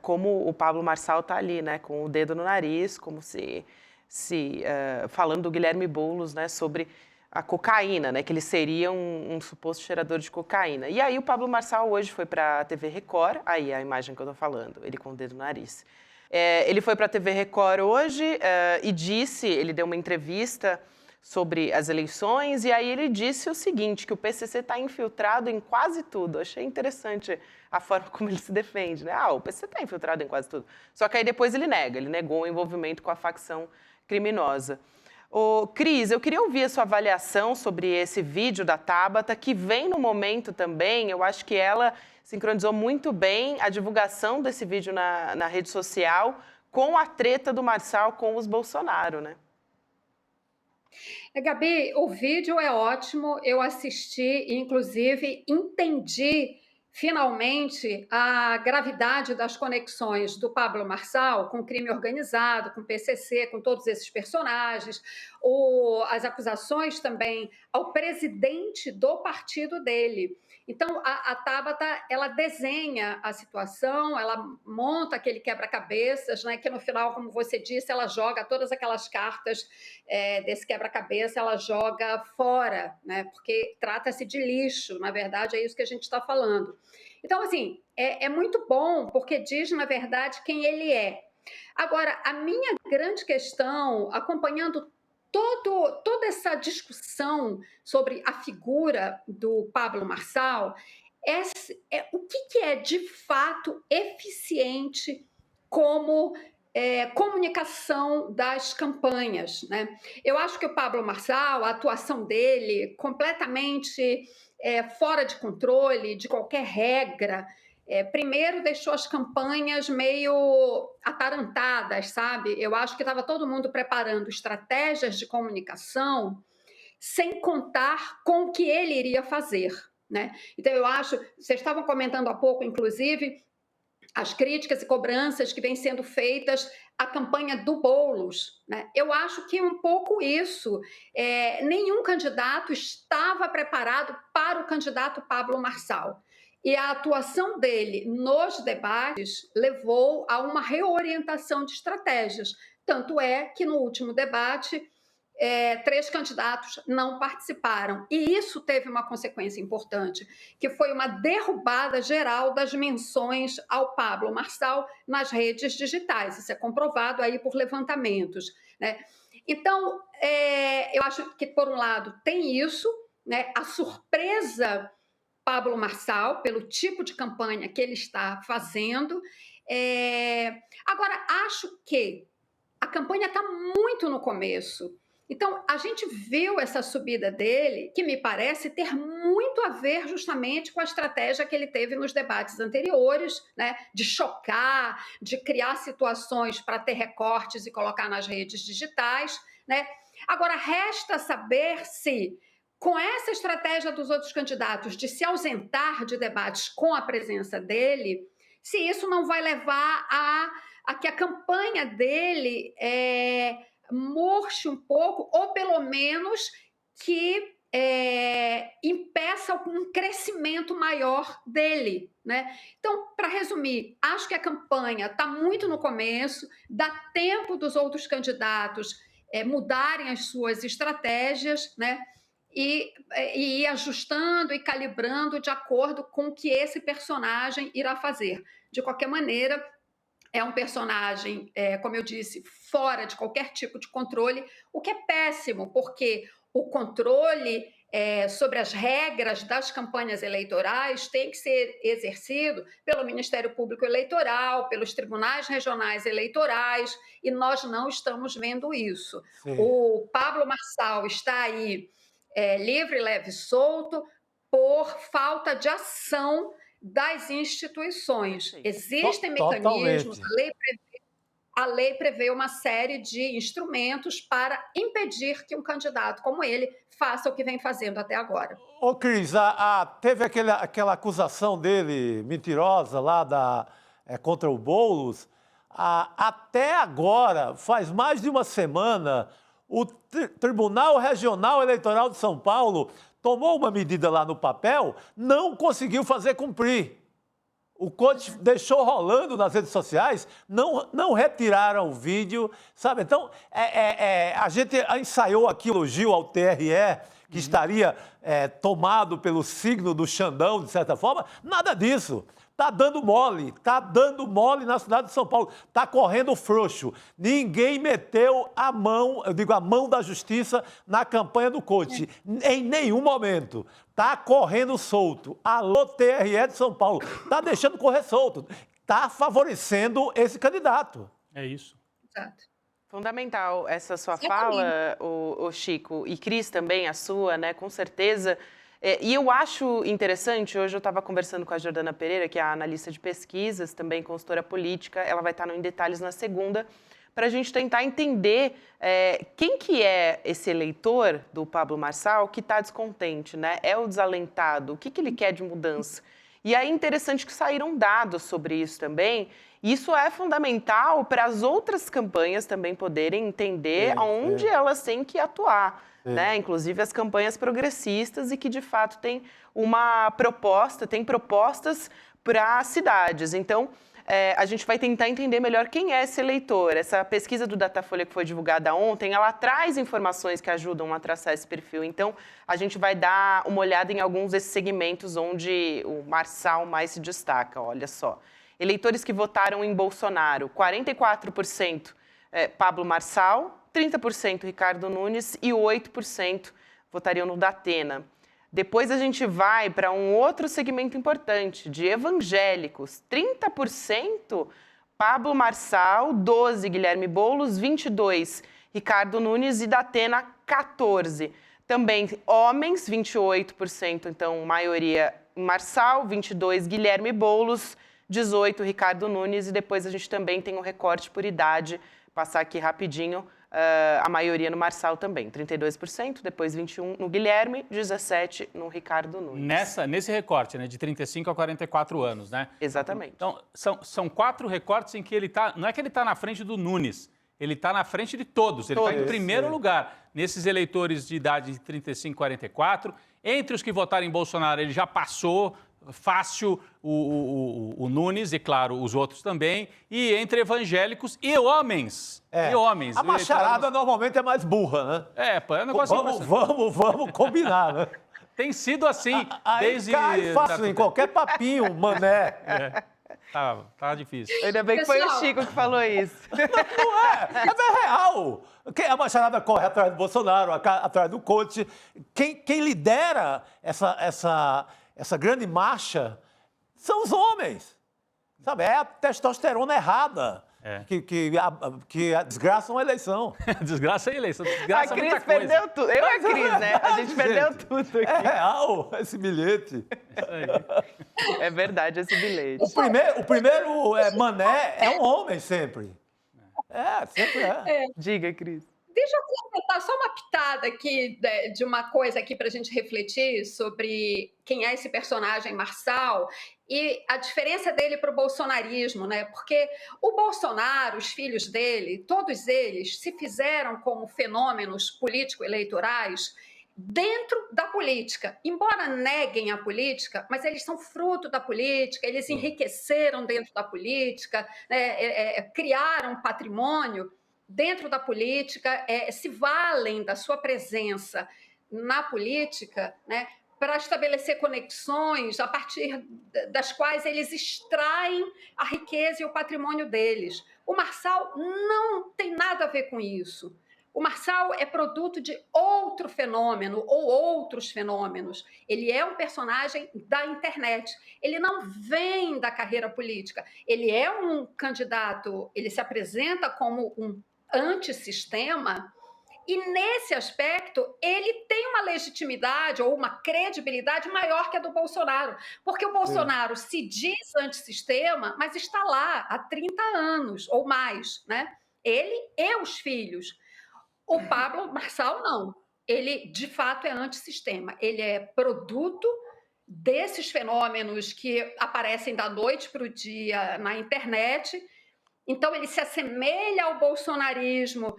como o Pablo Marçal está ali, né? Com o dedo no nariz, como se falando do Guilherme Boulos, né? Sobre a cocaína, né? Que ele seria um suposto cheirador de cocaína. E aí o Pablo Marçal hoje foi para a TV Record, aí a imagem que eu estou falando, ele com o dedo no nariz. Ele foi para a TV Record hoje e ele deu uma entrevista sobre as eleições, e aí ele disse o seguinte, que o PCC está infiltrado em quase tudo. Achei interessante a forma como ele se defende, né? O PCC está infiltrado em quase tudo. Só que aí depois ele negou o envolvimento com a facção criminosa. Cris, eu queria ouvir a sua avaliação sobre esse vídeo da Tabata, que vem no momento também, eu acho que ela sincronizou muito bem a divulgação desse vídeo na rede social com a treta do Marçal com os Bolsonaro, né? Gabi, o vídeo é ótimo, eu assisti e, inclusive, entendi finalmente a gravidade das conexões do Pablo Marçal com o crime organizado, com o PCC, com todos esses personagens, as acusações também ao presidente do partido dele. Então, a Tabata, ela desenha a situação, ela monta aquele quebra-cabeças, né, que no final, como você disse, ela joga todas aquelas cartas desse quebra-cabeça, ela joga fora, né, porque trata-se de lixo, na verdade, é isso que a gente está falando. Então, assim, é muito bom, porque diz, na verdade, quem ele é. Agora, a minha grande questão, acompanhando toda essa discussão sobre a figura do Pablo Marçal o que é de fato eficiente como comunicação das campanhas, né? Eu acho que o Pablo Marçal, a atuação dele completamente fora de controle, de qualquer regra, primeiro deixou as campanhas meio atarantadas, sabe? Eu acho que estava todo mundo preparando estratégias de comunicação sem contar com o que ele iria fazer, né? Então, eu acho... Vocês estavam comentando há pouco, inclusive, as críticas e cobranças que vêm sendo feitas à campanha do Boulos, né? Eu acho que um pouco isso. Nenhum candidato estava preparado para o candidato Pablo Marçal. E a atuação dele nos debates levou a uma reorientação de estratégias. Tanto é que no último debate, 3 candidatos não participaram. E isso teve uma consequência importante, que foi uma derrubada geral das menções ao Pablo Marçal nas redes digitais. Isso é comprovado aí por levantamentos, né? Então, eu acho que, por um lado, tem isso, né? A surpresa Pablo Marçal, pelo tipo de campanha que ele está fazendo. Agora, acho que a campanha está muito no começo. Então, a gente viu essa subida dele, que me parece ter muito a ver justamente com a estratégia que ele teve nos debates anteriores, né? De chocar, de criar situações para ter recortes e colocar nas redes digitais, né? Agora, resta saber se, com essa estratégia dos outros candidatos de se ausentar de debates com a presença dele, se isso não vai levar a que a campanha dele murche um pouco, ou pelo menos que impeça um crescimento maior dele, né? Então, para resumir, acho que a campanha está muito no começo, dá tempo dos outros candidatos mudarem as suas estratégias, né? E ir ajustando e calibrando de acordo com o que esse personagem irá fazer. De qualquer maneira, é um personagem, como eu disse, fora de qualquer tipo de controle, o que é péssimo, porque o controle sobre as regras das campanhas eleitorais tem que ser exercido pelo Ministério Público Eleitoral, pelos tribunais regionais eleitorais, e nós não estamos vendo isso. Sim. O Pablo Marçal está aí livre, leve e solto por falta de ação das instituições. Existem Totalmente. mecanismos, a lei prevê uma série de instrumentos para impedir que um candidato como ele faça o que vem fazendo até agora. Ô, Cris, teve aquela acusação dele, mentirosa, lá contra o Boulos. Até agora, faz mais de uma semana, o Tribunal Regional Eleitoral de São Paulo tomou uma medida lá no papel, não conseguiu fazer cumprir. O coach deixou rolando nas redes sociais, não retiraram o vídeo, sabe? Então, a gente ensaiou aqui elogio ao TRE, que estaria tomado pelo signo do Xandão, de certa forma. Nada disso. Está dando mole na cidade de São Paulo. Está correndo frouxo. Ninguém meteu a mão, a mão da justiça na campanha do coach. Em nenhum momento. Está correndo solto. Alô, TRE de São Paulo. Está deixando correr solto. Está favorecendo esse candidato. É isso. Exato. Fundamental essa sua fala, o Chico, e Cris também, a sua, né, com certeza. E eu acho interessante, hoje eu estava conversando com a Jordana Pereira, que é a analista de pesquisas, também consultora política, ela vai estar no Em Detalhes na segunda, para a gente tentar entender quem que é esse eleitor do Pablo Marçal que está descontente, né? É o desalentado, o que ele quer de mudança? E aí é interessante que saíram dados sobre isso também. Isso é fundamental para as outras campanhas também poderem entender onde elas têm que atuar, né? Inclusive as campanhas progressistas e que, de fato, tem propostas para cidades. Então, a gente vai tentar entender melhor quem é esse eleitor. Essa pesquisa do Datafolha que foi divulgada ontem, ela traz informações que ajudam a traçar esse perfil. Então, a gente vai dar uma olhada em alguns desses segmentos onde o Marçal mais se destaca. Olha só. Eleitores que votaram em Bolsonaro, 44% Pablo Marçal, 30% Ricardo Nunes e 8% votariam no Datena. Depois a gente vai para um outro segmento importante, de evangélicos. 30% Pablo Marçal, 12% Guilherme Boulos, 22% Ricardo Nunes e Datena, 14%. Também homens, 28%, então maioria Marçal, 22% Guilherme Boulos, 18% Ricardo Nunes, e depois a gente também tem um recorte por idade, passar aqui rapidinho, a maioria no Marçal também, 32%, depois 21% no Guilherme, 17% no Ricardo Nunes. Nesse recorte, né, de 35 a 44 anos, né? Exatamente. Então, são 4 recortes em que ele está, não é que ele está na frente do Nunes, ele está na frente de todos, ele está em primeiro lugar, nesses eleitores de idade de 35 a 44, entre os que votaram em Bolsonaro, ele já passou fácil o Nunes e, claro, os outros também, e entre evangélicos e homens. A macharada normalmente é mais burra, né? É um negócio Vamos combinar, né? Tem sido assim desde... Cai fácil em qualquer papinho, mané. Tá difícil. Ainda bem que foi o Chico que falou isso. Não é bem real. A macharada corre atrás do Bolsonaro, atrás do coach. Quem lidera essa grande marcha são os homens. Sabe? É a testosterona errada que desgraça uma eleição. Desgraça a eleição. Desgraça a Cris perdeu tudo. Eu e a Cris, né? A gente perdeu tudo aqui. É real esse bilhete. É verdade esse bilhete. O primeiro mané é um homem sempre. Sempre é. Diga, Cris. Deixa eu comentar só uma pitada aqui de uma coisa aqui para a gente refletir sobre quem é esse personagem Marçal e a diferença dele para o bolsonarismo, né? Porque o Bolsonaro, os filhos dele, todos eles se fizeram como fenômenos político-eleitorais dentro da política. Embora neguem a política, mas eles são fruto da política, eles enriqueceram dentro da política, né? Criaram patrimônio dentro da política, se valem da sua presença na política, né, para estabelecer conexões a partir das quais eles extraem a riqueza e o patrimônio deles. O Marçal não tem nada a ver com isso. O Marçal é produto de outro fenômeno ou outros fenômenos. Ele é um personagem da internet. Ele não vem da carreira política. Ele é um candidato, ele se apresenta como um antissistema E nesse aspecto, ele tem uma legitimidade ou uma credibilidade maior que a do Bolsonaro. Porque o Bolsonaro se diz antissistema, mas está lá há 30 anos ou mais, né? Ele e os filhos. O Pablo Marçal, não. Ele, de fato, é antissistema. Ele é produto desses fenômenos que aparecem da noite para o dia na internet. Então, ele se assemelha ao bolsonarismo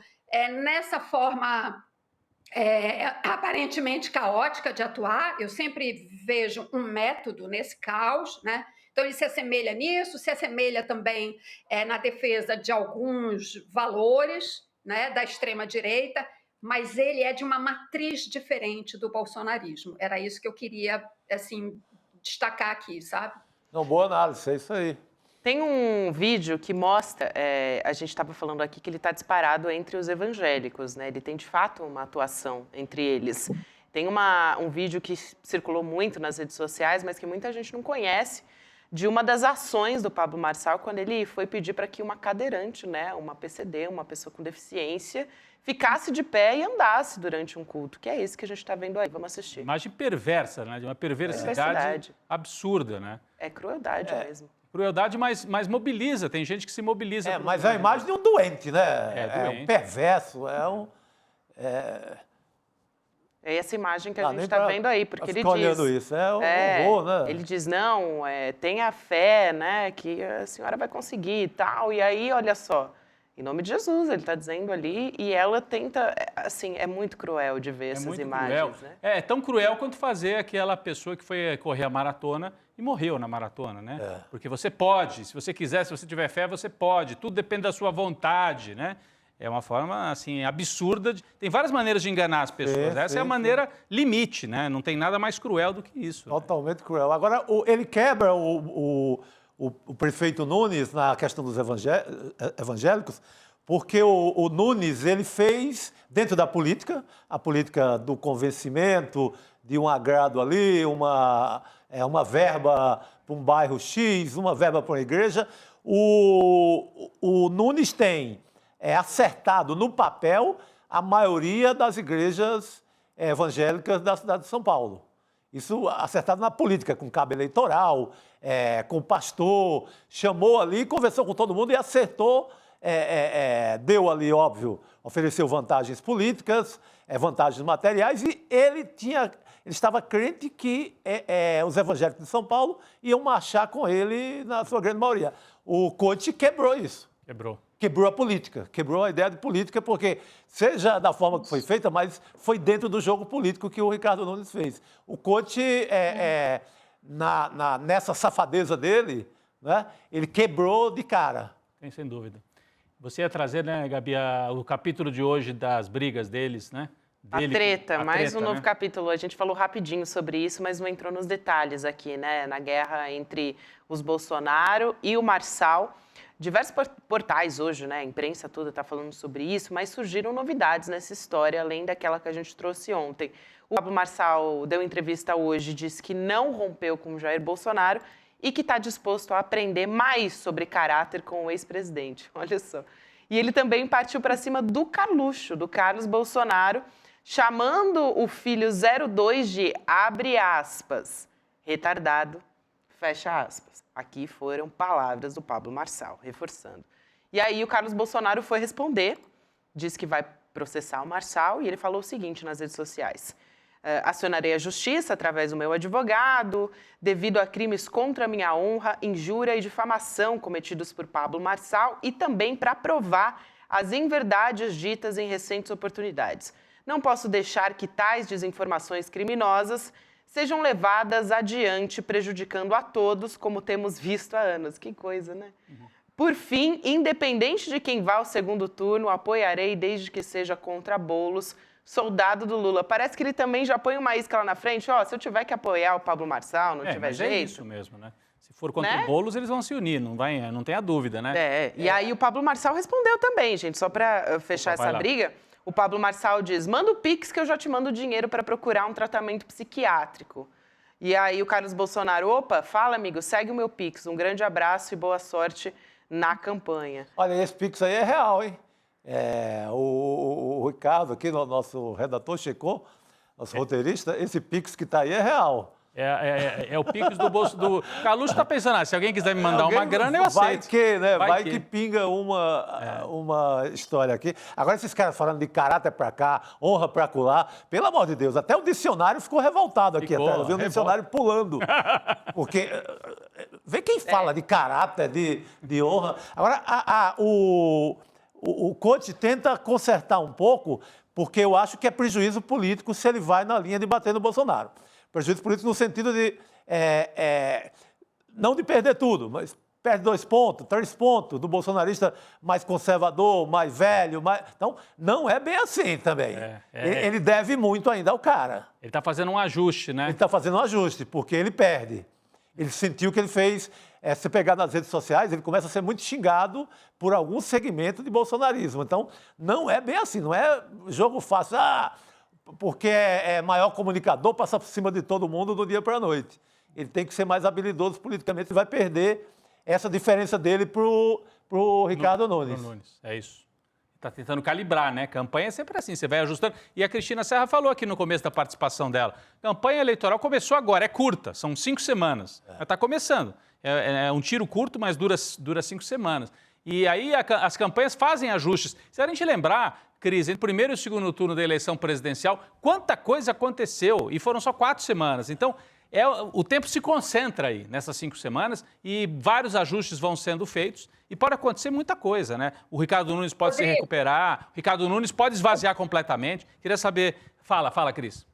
nessa forma aparentemente caótica de atuar. Eu sempre vejo um método nesse caos, né? Então, ele se assemelha nisso, se assemelha também na defesa de alguns valores, né, da extrema-direita, mas ele é de uma matriz diferente do bolsonarismo. Era isso que eu queria, assim, destacar aqui, sabe? Não, boa análise, é isso aí. Tem um vídeo que mostra, a gente estava falando aqui que ele está disparado entre os evangélicos, né? Ele tem, de fato, uma atuação entre eles. Tem um vídeo que circulou muito nas redes sociais, mas que muita gente não conhece, de uma das ações do Pablo Marçal, quando ele foi pedir para que uma cadeirante, né, uma PCD, uma pessoa com deficiência, ficasse de pé e andasse durante um culto, que é isso que a gente está vendo aí. Vamos assistir. Imagem perversa, né? De uma perversidade absurda, né? É crueldade mesmo. Crueldade, mas mobiliza. Tem gente que se mobiliza. Mas é a imagem de um doente, né? Doente. Um perverso, É essa imagem que a gente está vendo aí, porque ele diz... olhando isso, é um horror, né? Ele diz, não, tenha fé, né, que a senhora vai conseguir e tal. E aí, olha só, em nome de Jesus, ele está dizendo ali, e ela tenta, assim, é muito cruel de ver essas imagens, cruel. né? É tão cruel quanto fazer aquela pessoa que foi correr a maratona e morreu na maratona, né? Porque você pode, se você quiser, se você tiver fé, você pode. Tudo depende da sua vontade, né? É uma forma, assim, absurda. Tem várias maneiras de enganar as pessoas. Essa é a maneira limite, né? Não tem nada mais cruel do que isso. Totalmente cruel. Agora, ele quebra o prefeito Nunes na questão dos evangélicos, porque o Nunes, ele fez, dentro da política, a política do convencimento, de um agrado ali, uma verba para um bairro X, uma verba para uma igreja. O Nunes tem acertado no papel a maioria das igrejas evangélicas da cidade de São Paulo. Isso acertado na política, com cabo eleitoral, com o pastor, chamou ali, conversou com todo mundo e acertou, deu ali, óbvio, ofereceu vantagens políticas, vantagens materiais, e ele estava crente que os evangélicos de São Paulo iam marchar com ele na sua grande maioria. O Conte quebrou isso. Quebrou a política, quebrou a ideia de política, porque, seja da forma que foi feita, mas foi dentro do jogo político que o Ricardo Nunes fez. O Conte, nessa safadeza dele, né, ele quebrou de cara. Sem dúvida. Você ia trazer, né, Gabi, o capítulo de hoje das brigas deles, né? A treta, um novo capítulo. A gente falou rapidinho sobre isso, mas não entrou nos detalhes aqui, né? Na guerra entre os Bolsonaro e o Marçal. Diversos portais hoje, né, a imprensa toda está falando sobre isso, mas surgiram novidades nessa história, além daquela que a gente trouxe ontem. O Pablo Marçal deu entrevista hoje, disse que não rompeu com Jair Bolsonaro e que está disposto a aprender mais sobre caráter com o ex-presidente. Olha só. E ele também partiu para cima do Carluxo, do Carlos Bolsonaro, chamando o filho 02 de, abre aspas, retardado, fecha aspas. Aqui foram palavras do Pablo Marçal, reforçando. E aí o Carlos Bolsonaro foi responder, disse que vai processar o Marçal, e ele falou o seguinte nas redes sociais. Acionarei a justiça através do meu advogado, devido a crimes contra a minha honra, injúria e difamação cometidos por Pablo Marçal e também para provar as inverdades ditas em recentes oportunidades. Não posso deixar que tais desinformações criminosas sejam levadas adiante, prejudicando a todos, como temos visto há anos. Que coisa, né? Por fim, independente de quem vá ao segundo turno, apoiarei desde que seja contra Boulos, soldado do Lula. Parece que ele também já põe uma isca lá na frente. Se eu tiver que apoiar o Pablo Marçal, não tiver jeito... É isso mesmo, né? Se for contra o Boulos, eles vão se unir, não tenha dúvida, né? E aí o Pablo Marçal respondeu também, gente, só para fechar essa briga. O Pablo Marçal diz, manda o Pix que eu já te mando dinheiro para procurar um tratamento psiquiátrico. E aí o Carlos Bolsonaro, opa, fala amigo, segue o meu Pix. Um grande abraço e boa sorte na campanha. Olha, esse Pix aí é real, hein? O Ricardo, aqui, nosso redator, checou, nosso roteirista, esse Pix que está aí é real. É o Pix do bolso do... Carluxo está pensando, se alguém quiser me mandar uma grana, eu aceito. Vai que, né? Vai que pinga uma história aqui. Agora, esses caras falando de caráter pra cá, honra pra colar, pelo amor de Deus, até o dicionário ficou revoltado aqui. Eu vi o dicionário pulando. Porque, vê quem fala de caráter, de honra. Agora, o coach tenta consertar um pouco, porque eu acho que é prejuízo político se ele vai na linha de bater no Bolsonaro. Prejuízo político no sentido de, não de perder tudo, mas perde 2 pontos, 3 pontos do bolsonarista mais conservador, mais velho. Então, não é bem assim também. Ele deve muito ainda ao cara. Ele está fazendo um ajuste, né? Ele está fazendo um ajuste, porque ele perde. Ele sentiu que ele fez... se pegar nas redes sociais, ele começa a ser muito xingado por algum segmento de bolsonarismo. Então, não é bem assim, não é jogo fácil. Porque é maior comunicador, passa por cima de todo mundo do dia para a noite. Ele tem que ser mais habilidoso politicamente e vai perder essa diferença dele pro Ricardo Nunes. É isso. Está tentando calibrar, né? Campanha é sempre assim, você vai ajustando. E a Cristina Serra falou aqui no começo da participação dela. Campanha eleitoral começou agora, é curta, são 5 semanas. Está começando. É um tiro curto, mas dura 5 semanas. E aí as campanhas fazem ajustes. Se a gente lembrar, Cris, entre o primeiro e o segundo turno da eleição presidencial, quanta coisa aconteceu e foram só 4 semanas. Então, o tempo se concentra aí nessas 5 semanas e vários ajustes vão sendo feitos e pode acontecer muita coisa, né? O Ricardo Nunes pode se recuperar, o Ricardo Nunes pode esvaziar completamente. Queria saber... Fala, Cris.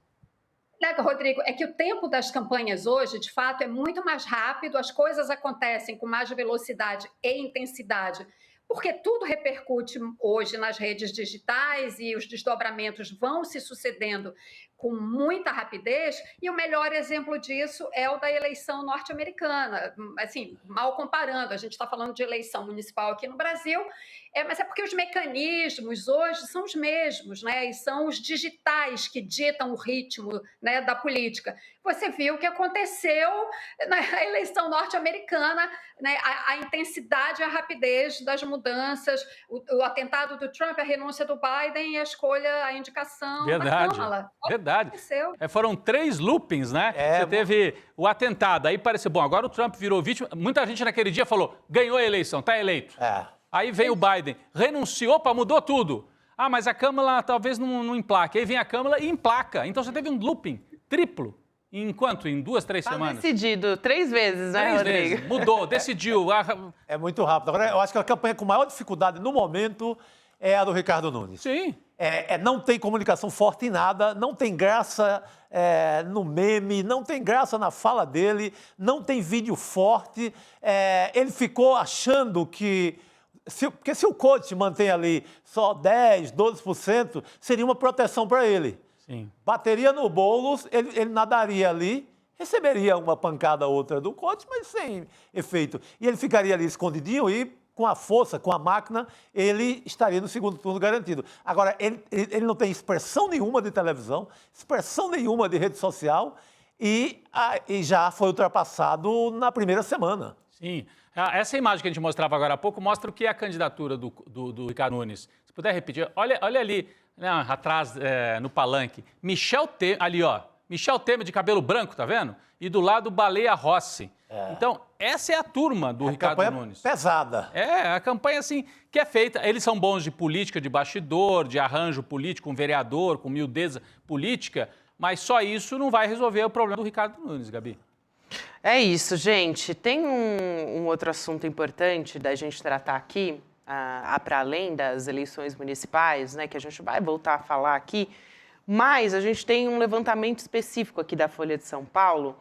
Rodrigo, é que o tempo das campanhas hoje, de fato, é muito mais rápido, as coisas acontecem com mais velocidade e intensidade, porque tudo repercute hoje nas redes digitais e os desdobramentos vão se sucedendo com muita rapidez, e o melhor exemplo disso é o da eleição norte-americana. Assim, mal comparando, a gente está falando de eleição municipal aqui no Brasil, mas é porque os mecanismos hoje são os mesmos, né? E são os digitais que ditam o ritmo, né, da política. Você viu o que aconteceu na eleição norte-americana, né? A intensidade e a rapidez das mudanças, o atentado do Trump, a renúncia do Biden e a escolha, a indicação da Câmara. Verdade. Foram 3 loopings, né? Você teve o atentado, aí pareceu, bom, agora o Trump virou vítima. Muita gente naquele dia falou, ganhou a eleição, está eleito. Aí veio o Biden, renunciou, mudou tudo. Mas a Câmara talvez não emplaque. Aí vem a Câmara e emplaca. Então você teve um looping triplo. Em quanto? Em 2, 3 semanas? Decidido 3 vezes, né, 3 Rodrigo? vezes. Mudou, decidiu. É muito rápido. Agora, eu acho que a campanha com maior dificuldade no momento é a do Ricardo Nunes. Sim. Não tem comunicação forte em nada, não tem graça no meme, não tem graça na fala dele, não tem vídeo forte. Ele ficou achando que... Porque se o coach mantém ali só 10%, 12%, seria uma proteção para ele. Sim. Bateria no Boulos, ele nadaria ali, receberia uma pancada ou outra do coach, mas sem efeito. E ele ficaria ali escondidinho e, com a força, com a máquina, ele estaria no segundo turno garantido. Agora, ele não tem expressão nenhuma de televisão, expressão nenhuma de rede social e já foi ultrapassado na primeira semana. Sim. Essa imagem que a gente mostrava agora há pouco mostra o que é a candidatura do Ricardo Nunes. Se puder repetir, olha ali, né, atrás, no palanque, Michel Temer, ali, ó, Michel Temer de cabelo branco, tá vendo? E do lado, Baleia Rossi. Então, essa é a turma do Ricardo Nunes. Pesada. A campanha, assim, que é feita. Eles são bons de política, de bastidor, de arranjo político, com vereador, com miudeza política, mas só isso não vai resolver o problema do Ricardo Nunes, Gabi. É isso, gente. Tem um outro assunto importante da gente tratar aqui, para além das eleições municipais, né, que a gente vai voltar a falar aqui, mas a gente tem um levantamento específico aqui da Folha de São Paulo,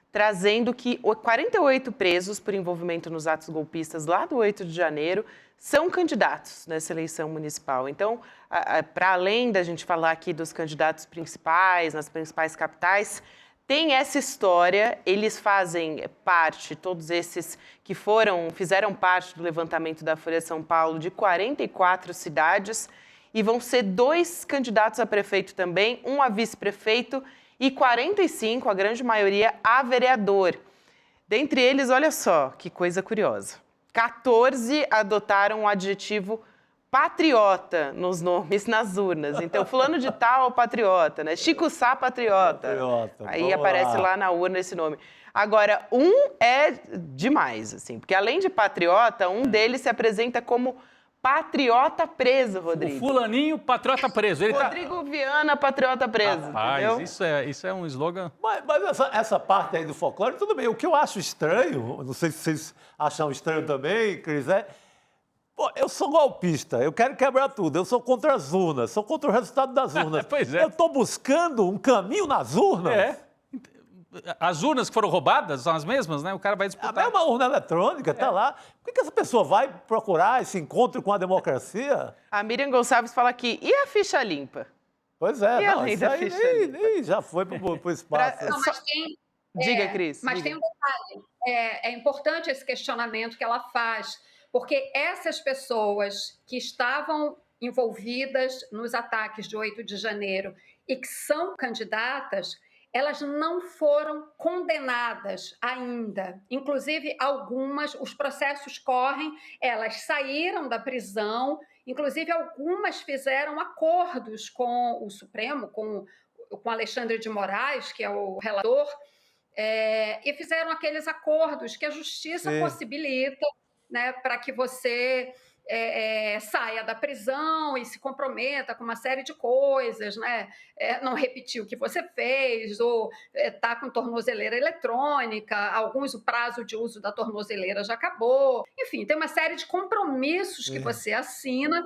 trazendo que 48 presos por envolvimento nos atos golpistas lá do 8 de janeiro são candidatos nessa eleição municipal. Então, para além da gente falar aqui dos candidatos principais, nas principais capitais, tem essa história, eles fazem parte, todos esses que fizeram parte do levantamento da Folha de São Paulo, de 44 cidades, e vão ser 2 candidatos a prefeito também, 1 a vice-prefeito e 45, a grande maioria, a vereador. Dentre eles, olha só, que coisa curiosa, 14 adotaram o adjetivo patriota nos nomes, nas urnas. Então, fulano de tal, patriota, né? Chico Sá, patriota. Aí aparece lá na urna esse nome. Agora, é demais, assim, porque além de patriota, deles se apresenta como patriota preso, Rodrigo. O fulaninho, patriota preso. Rodrigo Viana, patriota preso, entendeu? Isso é um slogan... Mas essa parte aí do folclore, tudo bem. O que eu acho estranho, não sei se vocês acham estranho também, Cris, pô, eu sou golpista, eu quero quebrar tudo, eu sou contra as urnas, sou contra o resultado das urnas. Pois é. Eu estou buscando um caminho nas urnas. As urnas que foram roubadas são as mesmas, né? O cara vai disputar. É uma urna eletrônica, está lá. Por que essa pessoa vai procurar esse encontro com a democracia? A Miriam Gonçalves fala aqui, e a ficha limpa? Pois é, E além da ficha limpa? nem já foi para o espaço. Não, mas tem, Diga, Cris. Mas tem um detalhe. É importante esse questionamento que ela faz, porque essas pessoas que estavam envolvidas nos ataques de 8 de janeiro e que são candidatas, elas não foram condenadas ainda. Inclusive, algumas, os processos correm, elas saíram da prisão, inclusive algumas fizeram acordos com o Supremo, com Alexandre de Moraes, que é o relator, e fizeram aqueles acordos que a justiça possibilita, né, para que você saia da prisão e se comprometa com uma série de coisas, né? Não repetir o que você fez, ou tá com tornozeleira eletrônica, alguns o prazo de uso da tornozeleira já acabou. Enfim, tem uma série de compromissos que você assina,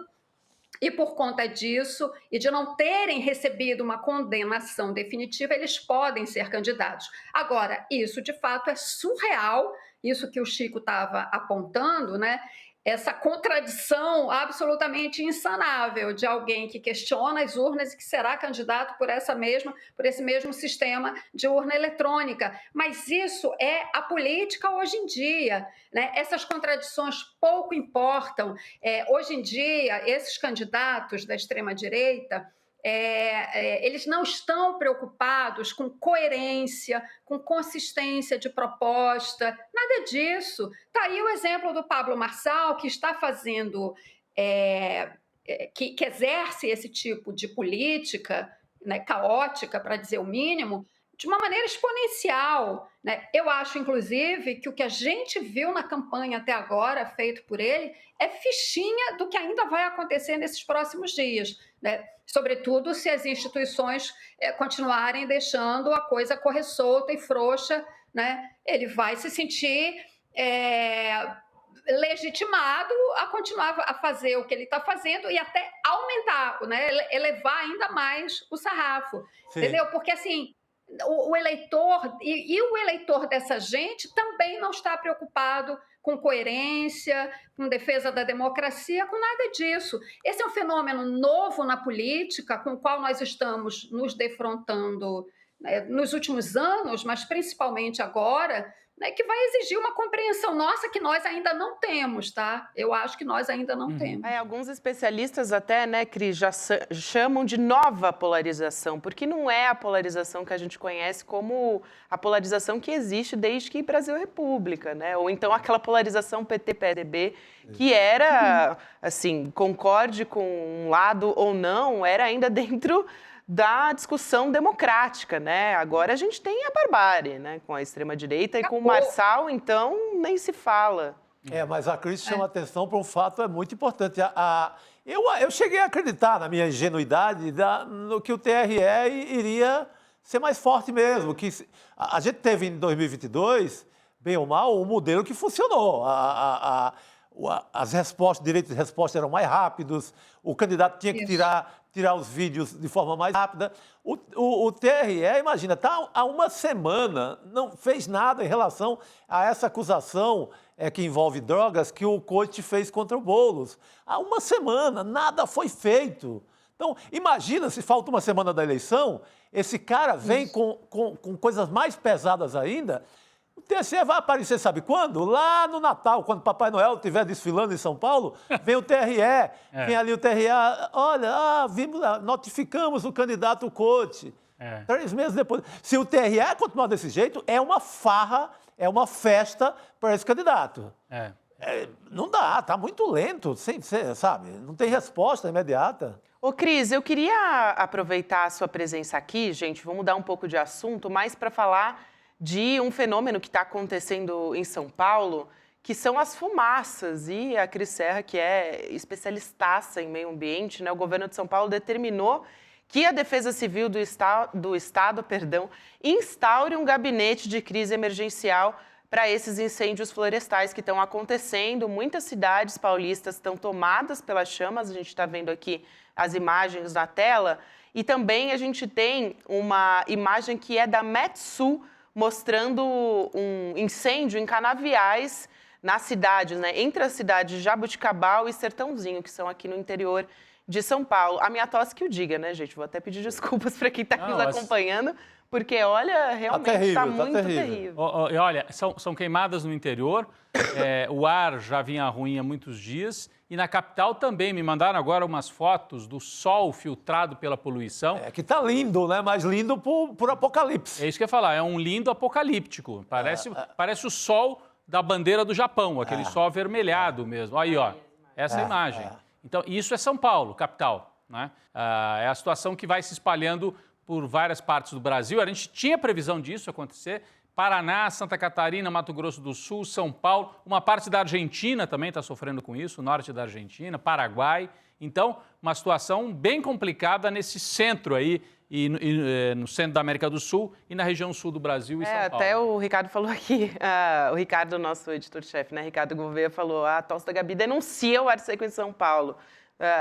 e por conta disso, e de não terem recebido uma condenação definitiva, eles podem ser candidatos. Agora, isso de fato é surreal, isso que o Chico estava apontando, né? Essa contradição absolutamente insanável de alguém que questiona as urnas e que será candidato por esse mesmo sistema de urna eletrônica. Mas isso é a política hoje em dia, né? Essas contradições pouco importam. Hoje em dia, esses candidatos da extrema-direita, eles não estão preocupados com coerência, com consistência de proposta, nada disso. Está aí o exemplo do Pablo Marçal, que está fazendo, que exerce esse tipo de política, né, caótica, para dizer o mínimo, de uma maneira exponencial, né? Eu acho, inclusive, que o que a gente viu na campanha até agora, feito por ele, é fichinha do que ainda vai acontecer nesses próximos dias, né? Sobretudo se as instituições continuarem deixando a coisa correr solta e frouxa, né? Ele vai se sentir legitimado a continuar a fazer o que ele está fazendo e até aumentar, né? Elevar ainda mais o sarrafo, entendeu? Porque, assim, o eleitor e o eleitor dessa gente também não está preocupado com coerência, com defesa da democracia, com nada disso. Esse é um fenômeno novo na política, com o qual nós estamos nos defrontando, né, nos últimos anos, mas principalmente agora, né, que vai exigir uma compreensão nossa que nós ainda não temos, tá? Eu acho que nós ainda não temos. Alguns especialistas até, né, Cris, já chamam de nova polarização, porque não é a polarização que a gente conhece como a polarização que existe desde que Brasil é República, né? Ou então aquela polarização PT-PSDB, que era, assim, concorde com um lado ou não, era ainda dentro da discussão democrática, né? Agora a gente tem a barbárie, né? Com a extrema-direita e com o Marçal, então, nem se fala. Mas a Cris chama atenção para um fato muito importante. Eu cheguei a acreditar, na minha ingenuidade, no que o TRE iria ser mais forte mesmo. Que a gente teve em 2022, bem ou mal, um modelo que funcionou. As respostas, direitos de resposta eram mais rápidos, o candidato tinha que tirar os vídeos de forma mais rápida. O TRE, imagina, está há uma semana, não fez nada em relação a essa acusação que envolve drogas que o Coit fez contra o Boulos. Há uma semana, nada foi feito. Então, imagina se falta uma semana da eleição, esse cara vem com coisas mais pesadas ainda. O TSE vai aparecer, sabe quando? Lá no Natal, quando Papai Noel estiver desfilando em São Paulo, vem o TRE, vem ali o TRE, olha, notificamos o candidato Coit. 3 meses depois. Se o TRE continuar desse jeito, é uma farra, é uma festa para esse candidato. Não dá, está muito lento, sabe? Não tem resposta imediata. Ô, Cris, eu queria aproveitar a sua presença aqui, gente, vamos mudar um pouco de assunto, mas para falar de um fenômeno que está acontecendo em São Paulo, que são as fumaças. E a Cris Serra, que é especialistaça em meio ambiente, né, o governo de São Paulo determinou que a Defesa Civil do Estado, instaure um gabinete de crise emergencial para esses incêndios florestais que estão acontecendo. Muitas cidades paulistas estão tomadas pelas chamas, a gente está vendo aqui as imagens na tela, e também a gente tem uma imagem que é da Metsul, mostrando um incêndio em canaviais nas cidades, né, entre as cidades de Jaboticabal e Sertãozinho, que são aqui no interior de São Paulo. A minha tosse que o diga, né, gente? Vou até pedir desculpas para quem está nos acompanhando, porque, olha, realmente está muito terrível. Olha, são queimadas no interior, o ar já vinha ruim há muitos dias, e na capital também. Me mandaram agora umas fotos do sol filtrado pela poluição. Que tá lindo, né? Mas lindo por apocalipse. É isso que eu ia falar, é um lindo apocalíptico. Parece o sol da bandeira do Japão, aquele sol avermelhado mesmo. Aí, ó, essa imagem. Então, isso é São Paulo, capital, né? É a situação que vai se espalhando por várias partes do Brasil. A gente tinha previsão disso acontecer. Paraná, Santa Catarina, Mato Grosso do Sul, São Paulo. Uma parte da Argentina também está sofrendo com isso, o norte da Argentina, Paraguai. Então, uma situação bem complicada nesse centro aí, no centro da América do Sul e na região sul do Brasil e São Paulo. Até o Ricardo falou aqui, o Ricardo, nosso editor-chefe, né, Ricardo Gouveia, falou, a tosse da Gabi denuncia o ar seco em São Paulo.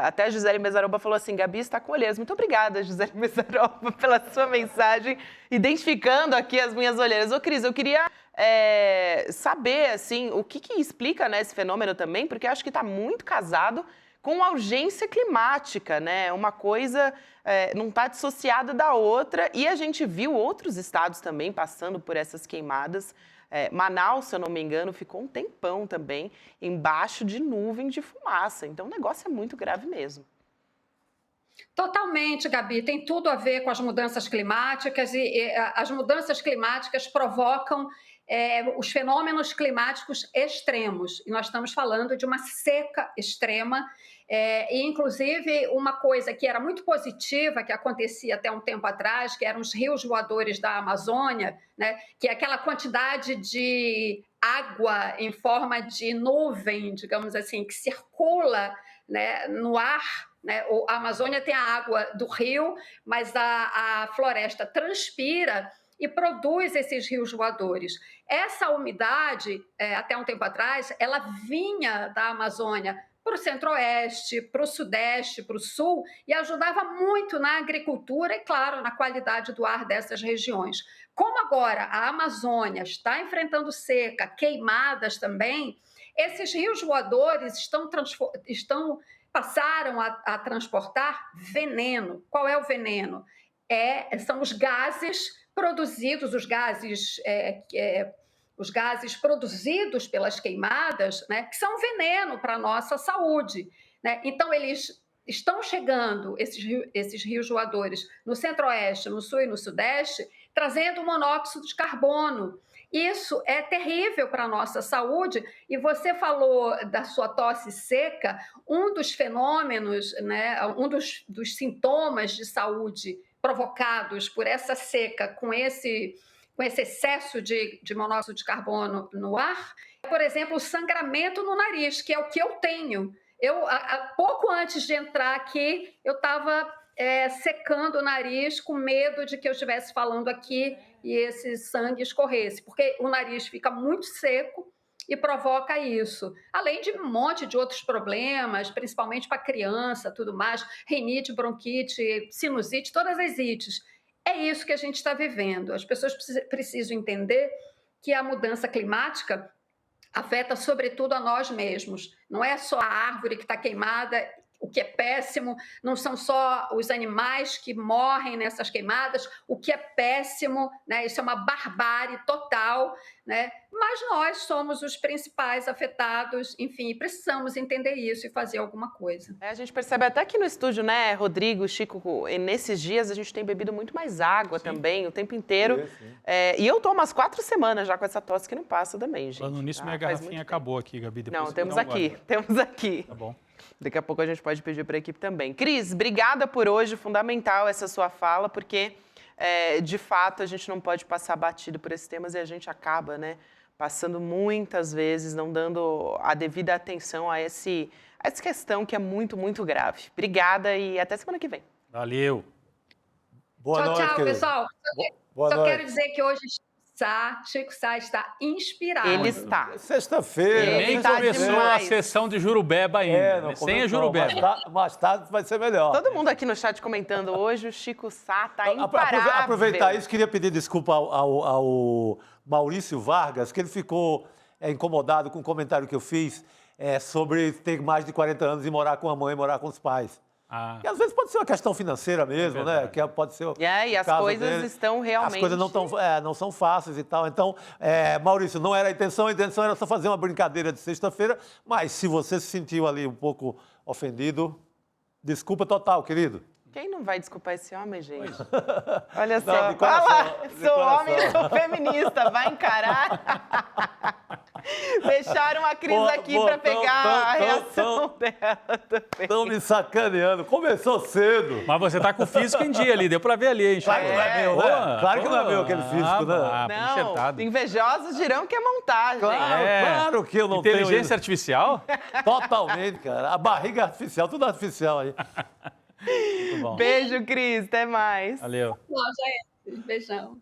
Até a Gisele Mesaroba falou assim, Gabi está com olheiras. Muito obrigada, Gisele Mesaroba, pela sua mensagem, identificando aqui as minhas olheiras. Ô, Cris, eu queria saber, assim, o que explica, né, esse fenômeno também, porque eu acho que está muito casado com a urgência climática, né? Uma coisa não está dissociada da outra, e a gente viu outros estados também passando por essas queimadas. Manaus, se eu não me engano, ficou um tempão também embaixo de nuvem de fumaça. Então, o negócio é muito grave mesmo. Totalmente, Gabi. Tem tudo a ver com as mudanças climáticas e as mudanças climáticas provocam os fenômenos climáticos extremos. E nós estamos falando de uma seca extrema. E, inclusive, uma coisa que era muito positiva, que acontecia até um tempo atrás, que eram os rios voadores da Amazônia, né? Que é aquela quantidade de água em forma de nuvem, digamos assim, que circula, né, no ar. Né? A Amazônia tem a água do rio, mas a floresta transpira e produz esses rios voadores. Essa umidade, até um tempo atrás, ela vinha da Amazônia para o centro-oeste, para o sudeste, para o sul, e ajudava muito na agricultura e, claro, na qualidade do ar dessas regiões. Como agora a Amazônia está enfrentando seca, queimadas também, esses rios voadores passaram a transportar veneno. Qual é o veneno? São os gases produzidos, os gases produzidos pelas queimadas, né, que são veneno para a nossa saúde. Né? Então, eles estão chegando, esses rios voadores, no centro-oeste, no sul e no sudeste, trazendo monóxido de carbono. Isso é terrível para a nossa saúde. E você falou da sua tosse seca, um dos fenômenos, né, um dos sintomas de saúde provocados por essa seca com esse excesso de monóxido de carbono no ar, por exemplo, o sangramento no nariz, que é o que eu tenho. Pouco antes de entrar aqui, eu estava secando o nariz com medo de que eu estivesse falando aqui e esse sangue escorresse, porque o nariz fica muito seco e provoca isso. Além de um monte de outros problemas, principalmente para criança, tudo mais, rinite, bronquite, sinusite, todas as ites. É isso que a gente está vivendo. As pessoas precisam entender que a mudança climática afeta, sobretudo, a nós mesmos. Não é só a árvore que está queimada o que é péssimo, não são só os animais que morrem nessas queimadas, o que é péssimo, né? Isso é uma barbárie total, né? Mas nós somos os principais afetados, enfim, precisamos entender isso e fazer alguma coisa. A gente percebe até aqui no estúdio, né, Rodrigo, Chico, e nesses dias a gente tem bebido muito mais água também, o tempo inteiro. E eu tô umas 4 semanas já com essa tosse que não passa também, gente. Falando nisso, minha garrafinha acabou aqui, Gabi. Depois não, você temos dá um aqui, gole. temos aqui. Tá bom. Daqui a pouco a gente pode pedir para a equipe também. Cris, obrigada por hoje, fundamental essa sua fala, porque, de fato, a gente não pode passar batido por esses temas e a gente acaba, né, passando muitas vezes, não dando a devida atenção a essa questão que é muito, muito grave. Obrigada e até semana que vem. Valeu. Boa Tchau, noite, tchau, querido. pessoal. Boa Só noite. quero dizer que hoje Chico Sá está inspirado. Ele está. Sexta-feira. Ele Nem tá começou demais. a sessão de Jurubeba ainda, não né? Sem a começou. Jurubeba. Mais tarde vai ser melhor. Todo mundo aqui no chat comentando hoje, o Chico Sá tá imparável. Aproveitar isso, queria pedir desculpa ao Maurício Vargas, que ele ficou incomodado com o comentário que eu fiz sobre ter mais de 40 anos e morar com a mãe, morar com os pais. Ah. E às vezes pode ser uma questão financeira mesmo, né? Que pode ser E as coisas estão realmente... As coisas não são fáceis e tal. Então, Maurício, não era a intenção era só fazer uma brincadeira de sexta-feira, mas se você se sentiu ali um pouco ofendido, desculpa total, querido. Quem não vai desculpar esse homem, gente? Olha Não, só. de coração, Olha lá, de sou coração. homem, sou feminista. Vai encarar? Deixaram a Cris aqui para pegar a reação dela também. Estão me sacaneando. Começou cedo. Mas você tá com o físico em dia ali, deu pra ver ali, hein, Chico? Claro que não é meu, né? Claro que não é meu aquele físico, né? Não, enxertado. invejosos dirão que é montagem. Claro que eu não tenho Inteligência isso. artificial? Totalmente, cara. A barriga artificial, tudo artificial aí. Muito bom. Beijo, Cris. Até mais. Valeu. Beijão.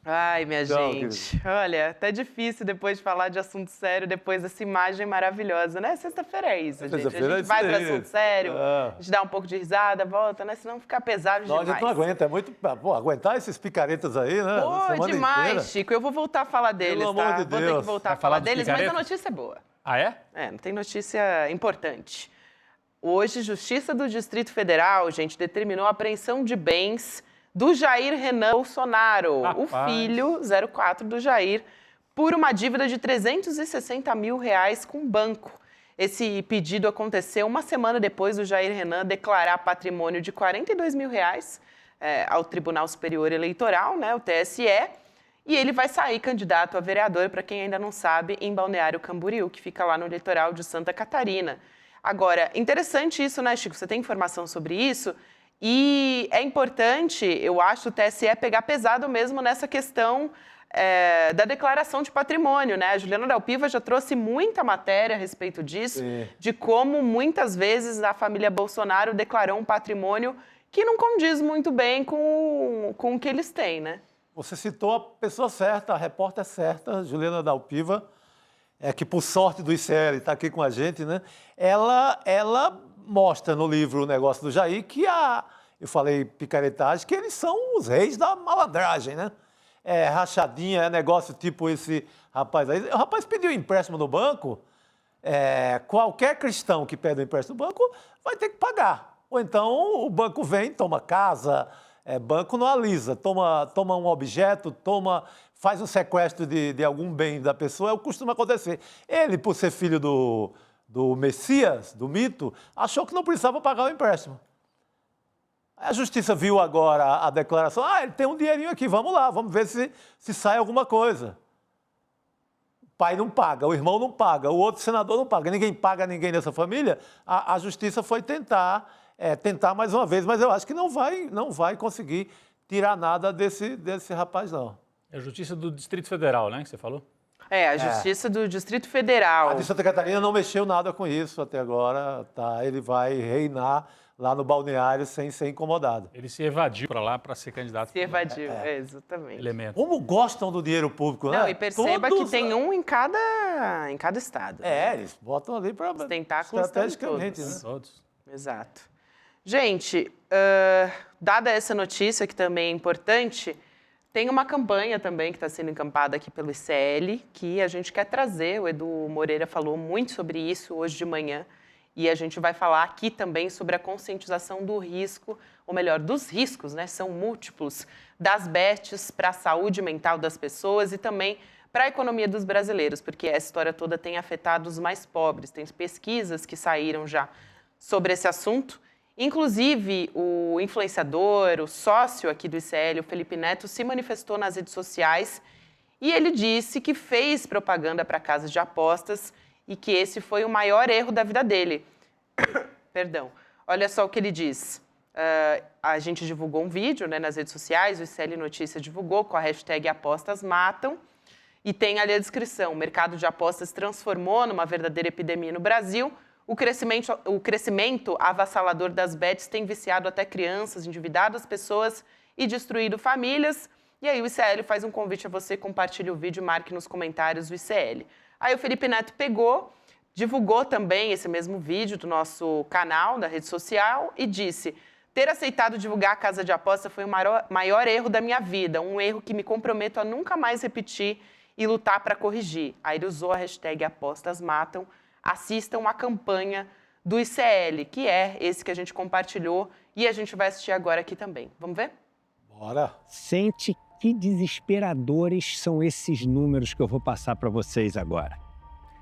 Ai, minha Tchau, gente. Olha, até difícil depois de falar de assunto sério, depois dessa imagem maravilhosa, né? Sexta-feira é isso, gente. A Sexta-feira gente é vai isso para aí. assunto sério, a gente dá um pouco de risada, volta, né? Senão fica pesado Não, a demais. gente não aguenta, é muito... Pô, aguentar esses picaretas aí, né? Pô, Semana demais, inteira. Chico. Eu vou voltar a falar deles, Pelo tá? amor de Vou ter Deus. que voltar Vai a falar falar dos deles, mas a picaretas? notícia é boa. Ah, é? Não tem notícia importante. Hoje, Justiça do Distrito Federal, gente, determinou a apreensão de bens do Jair Renan Bolsonaro, o Rapaz. filho 04 do Jair, por uma dívida de R$360 mil com o banco. Esse pedido aconteceu uma semana depois do Jair Renan declarar patrimônio de R$42 mil ao Tribunal Superior Eleitoral, né, o TSE, e ele vai sair candidato a vereador, para quem ainda não sabe, em Balneário Camboriú, que fica lá no litoral de Santa Catarina. Agora, interessante isso, né, Chico? Você tem informação sobre isso? E é importante, eu acho, o TSE pegar pesado mesmo nessa questão da declaração de patrimônio, né? A Juliana Dalpiva já trouxe muita matéria a respeito disso, de como muitas vezes a família Bolsonaro declarou um patrimônio que não condiz muito bem com o que eles têm, né? Você citou a pessoa certa, a repórter certa, Juliana Dalpiva, que por sorte do ICL está aqui com a gente, né? Ela mostra no livro O Negócio do Jair que eu falei picaretagem, que eles são os reis da malandragem, né? Rachadinha, negócio tipo esse rapaz aí. O rapaz pediu empréstimo no banco, qualquer cristão que pede um empréstimo no banco vai ter que pagar. Ou então o banco vem, toma casa, banco não alisa, toma um objeto, faz um sequestro de algum bem da pessoa, é o que costuma acontecer. Ele, por ser filho do Messias, do mito, achou que não precisava pagar o empréstimo. A justiça viu agora a declaração, ele tem um dinheirinho aqui, vamos lá, vamos ver se sai alguma coisa. O pai não paga, o irmão não paga, o outro senador não paga, ninguém paga ninguém dessa família. A justiça foi tentar mais uma vez, mas eu acho que não vai conseguir tirar nada desse rapaz, não. É a Justiça do Distrito Federal, né, que você falou? A Justiça do Distrito Federal. A de Santa Catarina não mexeu nada com isso até agora, tá? Ele vai reinar lá no balneário sem ser incomodado. Ele se evadiu para lá para ser candidato. Se evadiu, exatamente. Elemento. Como gostam do dinheiro público, né? Não, e perceba que tem um em cada estado. Eles botam ali para Os tentáculos estão em estrategicamente, todos. né? Todos. Exato. Gente, dada essa notícia, que também é importante, tem uma campanha também que está sendo encampada aqui pelo ICL, que a gente quer trazer. O Edu Moreira falou muito sobre isso hoje de manhã. E a gente vai falar aqui também sobre a conscientização do risco, ou melhor, dos riscos, né? São múltiplos, das bets para a saúde mental das pessoas e também para a economia dos brasileiros, porque essa história toda tem afetado os mais pobres. Tem pesquisas que saíram já sobre esse assunto. Inclusive, o influenciador, o sócio aqui do ICL, o Felipe Neto, se manifestou nas redes sociais e ele disse que fez propaganda para casas de apostas e que esse foi o maior erro da vida dele. Perdão. Olha só o que ele diz. A gente divulgou um vídeo, né, nas redes sociais, o ICL Notícia divulgou com a hashtag Apostas Matam, e tem ali a descrição: o mercado de apostas se transformou numa verdadeira epidemia no Brasil, o crescimento avassalador das bets tem viciado até crianças, endividado as pessoas e destruído famílias. E aí o ICL faz um convite a você, compartilhe o vídeo e marque nos comentários o ICL. Aí o Felipe Neto pegou, divulgou também esse mesmo vídeo do nosso canal, da rede social, e disse: ter aceitado divulgar a casa de aposta foi o maior erro da minha vida, um erro que me comprometo a nunca mais repetir e lutar para corrigir. Aí ele usou a hashtag Apostas Matam. Assistam a campanha do ICL, que é esse que a gente compartilhou, e a gente vai assistir agora aqui também. Vamos ver? Bora! Sente que desesperadores são esses números que eu vou passar para vocês agora.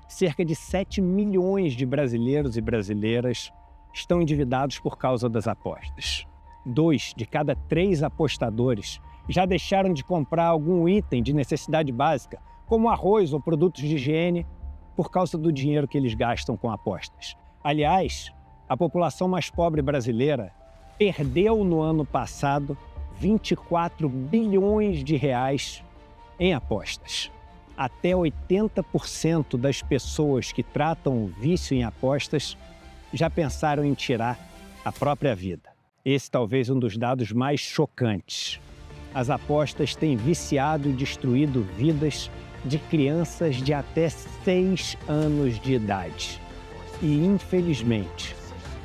Cerca de 7 milhões de brasileiros e brasileiras estão endividados por causa das apostas. 2 de cada 3 apostadores já deixaram de comprar algum item de necessidade básica, como arroz ou produtos de higiene, por causa do dinheiro que eles gastam com apostas. Aliás, a população mais pobre brasileira perdeu no ano passado 24 bilhões de reais em apostas. Até 80% das pessoas que tratam o vício em apostas já pensaram em tirar a própria vida. Esse talvez um dos dados mais chocantes. As apostas têm viciado e destruído vidas de crianças de até 6 anos de idade. E, infelizmente,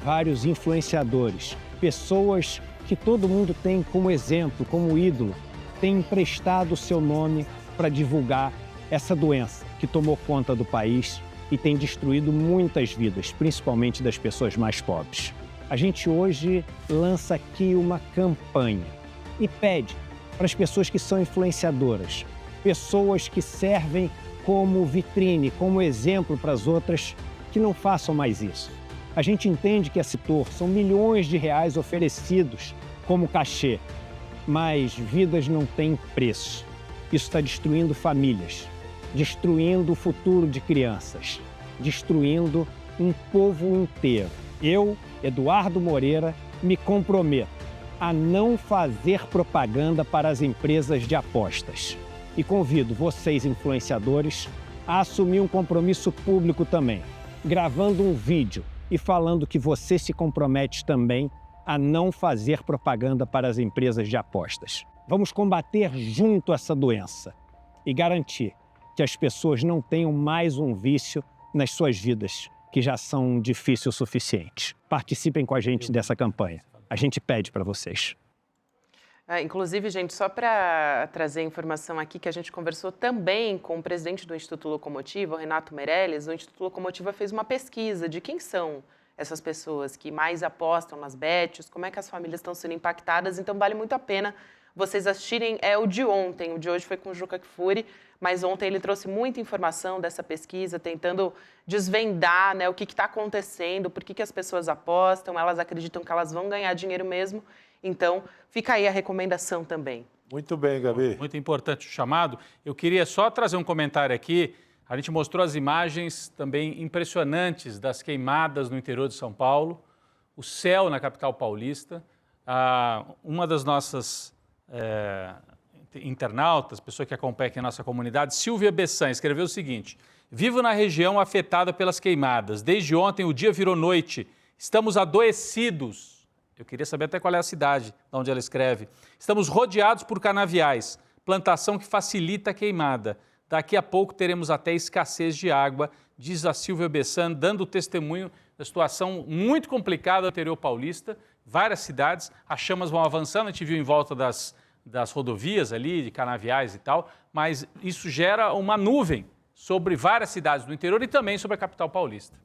vários influenciadores, pessoas que todo mundo tem como exemplo, como ídolo, têm emprestado o seu nome para divulgar essa doença que tomou conta do país e tem destruído muitas vidas, principalmente das pessoas mais pobres. A gente hoje lança aqui uma campanha e pede para as pessoas que são influenciadoras, pessoas que servem como vitrine, como exemplo para as outras, que não façam mais isso. A gente entende que esse setor são milhões de reais oferecidos como cachê, mas vidas não têm preço. Isso está destruindo famílias, destruindo o futuro de crianças, destruindo um povo inteiro. Eu, Eduardo Moreira, me comprometo a não fazer propaganda para as empresas de apostas. E convido vocês, influenciadores, a assumir um compromisso público também, gravando um vídeo e falando que você se compromete também a não fazer propaganda para as empresas de apostas. Vamos combater junto essa doença e garantir que as pessoas não tenham mais um vício nas suas vidas, que já são difíceis o suficiente. Participem com a gente dessa campanha. A gente pede para vocês. Inclusive, gente, só para trazer informação aqui, que a gente conversou também com o presidente do Instituto Locomotiva, o Renato Meirelles. O Instituto Locomotiva fez uma pesquisa de quem são essas pessoas que mais apostam nas bets, como é que as famílias estão sendo impactadas. Então, vale muito a pena vocês assistirem. É o de ontem, o de hoje foi com o Juca Kfouri, mas ontem ele trouxe muita informação dessa pesquisa, tentando desvendar, né, o que está acontecendo, por que as pessoas apostam, elas acreditam que elas vão ganhar dinheiro mesmo. Então, fica aí a recomendação também. Muito bem, Gabi. Muito importante o chamado. Eu queria só trazer um comentário aqui. A gente mostrou as imagens também impressionantes das queimadas no interior de São Paulo, o céu na capital paulista. Uma das nossas internautas, pessoa que acompanha aqui a nossa comunidade, Silvia Bessan, escreveu o seguinte: vivo na região afetada pelas queimadas. Desde ontem o dia virou noite. Estamos adoecidos. Eu queria saber até qual é a cidade de onde ela escreve. Estamos rodeados por canaviais, plantação que facilita a queimada. Daqui a pouco teremos até escassez de água, diz a Silvia Bessan, dando testemunho da situação muito complicada do interior paulista. Várias cidades, as chamas vão avançando, a gente viu em volta das rodovias ali, de canaviais e tal, mas isso gera uma nuvem sobre várias cidades do interior e também sobre a capital paulista.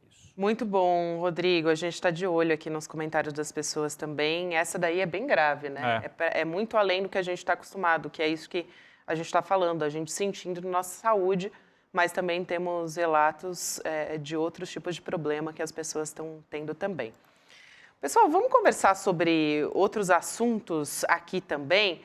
Isso. Muito bom, Rodrigo. A gente está de olho aqui nos comentários das pessoas também. Essa daí é bem grave, né? É muito além do que a gente está acostumado, que é isso que a gente está falando, a gente sentindo na nossa saúde, mas também temos relatos de outros tipos de problema que as pessoas estão tendo também. Pessoal, vamos conversar sobre outros assuntos aqui também.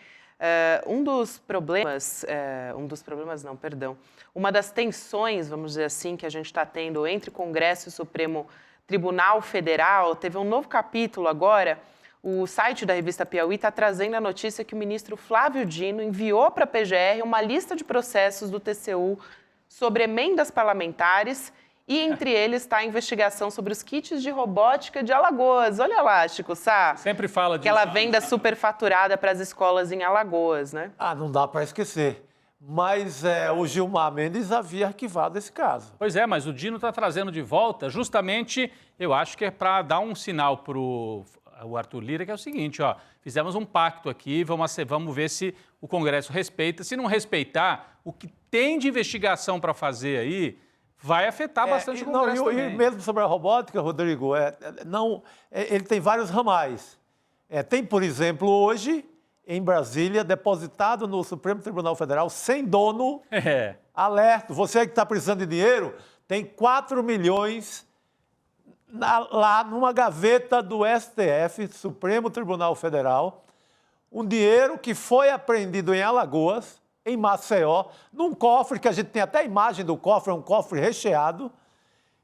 Uma das tensões, vamos dizer assim, que a gente está tendo entre o Congresso e o Supremo Tribunal Federal, teve um novo capítulo agora. O site da revista Piauí está trazendo a notícia que o ministro Flávio Dino enviou para a PGR uma lista de processos do TCU sobre emendas parlamentares e entre eles está a investigação sobre os kits de robótica de Alagoas. Olha lá, Chico Sá. Sempre fala disso. Aquela venda superfaturada para as escolas em Alagoas, né? Não dá para esquecer. Mas o Gilmar Mendes havia arquivado esse caso. Pois é, mas o Dino está trazendo de volta, justamente, eu acho que é para dar um sinal para o Arthur Lira, que é o seguinte, ó, fizemos um pacto aqui, vamos ver se o Congresso respeita. Se não respeitar, o que tem de investigação para fazer aí vai afetar bastante o Congresso também. E mesmo sobre a robótica, Rodrigo, ele tem vários ramais. Tem, por exemplo, hoje, em Brasília, depositado no Supremo Tribunal Federal, sem dono, alerta. Você que está precisando de dinheiro, tem 4 milhões lá numa gaveta do STF, Supremo Tribunal Federal, um dinheiro que foi apreendido em Alagoas, em Maceió, num cofre, que a gente tem até a imagem do cofre, é um cofre recheado.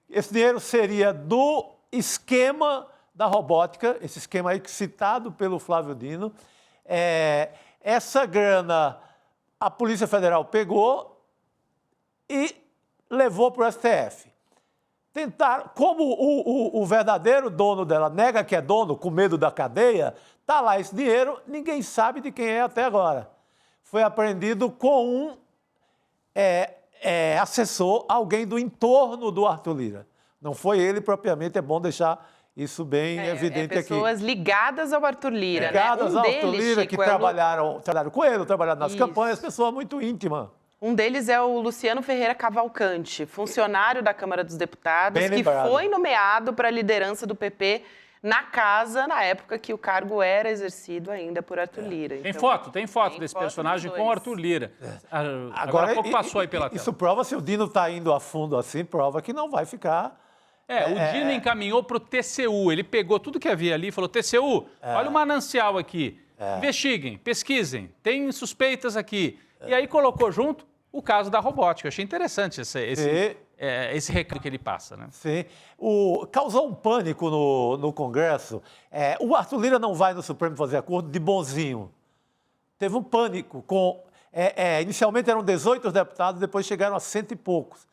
Esse dinheiro seria do esquema da robótica, esse esquema aí citado pelo Flávio Dino. Essa grana a Polícia Federal pegou e levou para o STF. Tentaram, como o verdadeiro dono dela nega que é dono, com medo da cadeia, está lá esse dinheiro, ninguém sabe de quem é até agora. Foi apreendido com um assessor, alguém do entorno do Arthur Lira. Não foi ele propriamente, é bom deixar isso bem evidente aqui. Pessoas ligadas ao Arthur Lira, ligadas ao Arthur Lira, que trabalharam com ele, trabalharam nas campanhas, pessoa muito íntima. Um deles é o Luciano Ferreira Cavalcante, funcionário da Câmara dos Deputados, que foi nomeado para a liderança do PP na casa, na época que o cargo era exercido ainda por Arthur Lira. Então, tem foto desse personagem com o Arthur Lira. Agora há pouco passou aí pela tela. Isso prova, se o Dino está indo a fundo assim, prova que não vai ficar... O Dino encaminhou para o TCU, ele pegou tudo que havia ali e falou, TCU, olha o manancial aqui, investiguem, pesquisem, tem suspeitas aqui. E aí colocou junto o caso da robótica. Eu achei interessante esse recado que ele passa, né? Sim. Causou um pânico no Congresso. O Arthur Lira não vai no Supremo fazer acordo de bonzinho. Teve um pânico. Inicialmente eram 18 deputados, depois chegaram a 100 e poucos.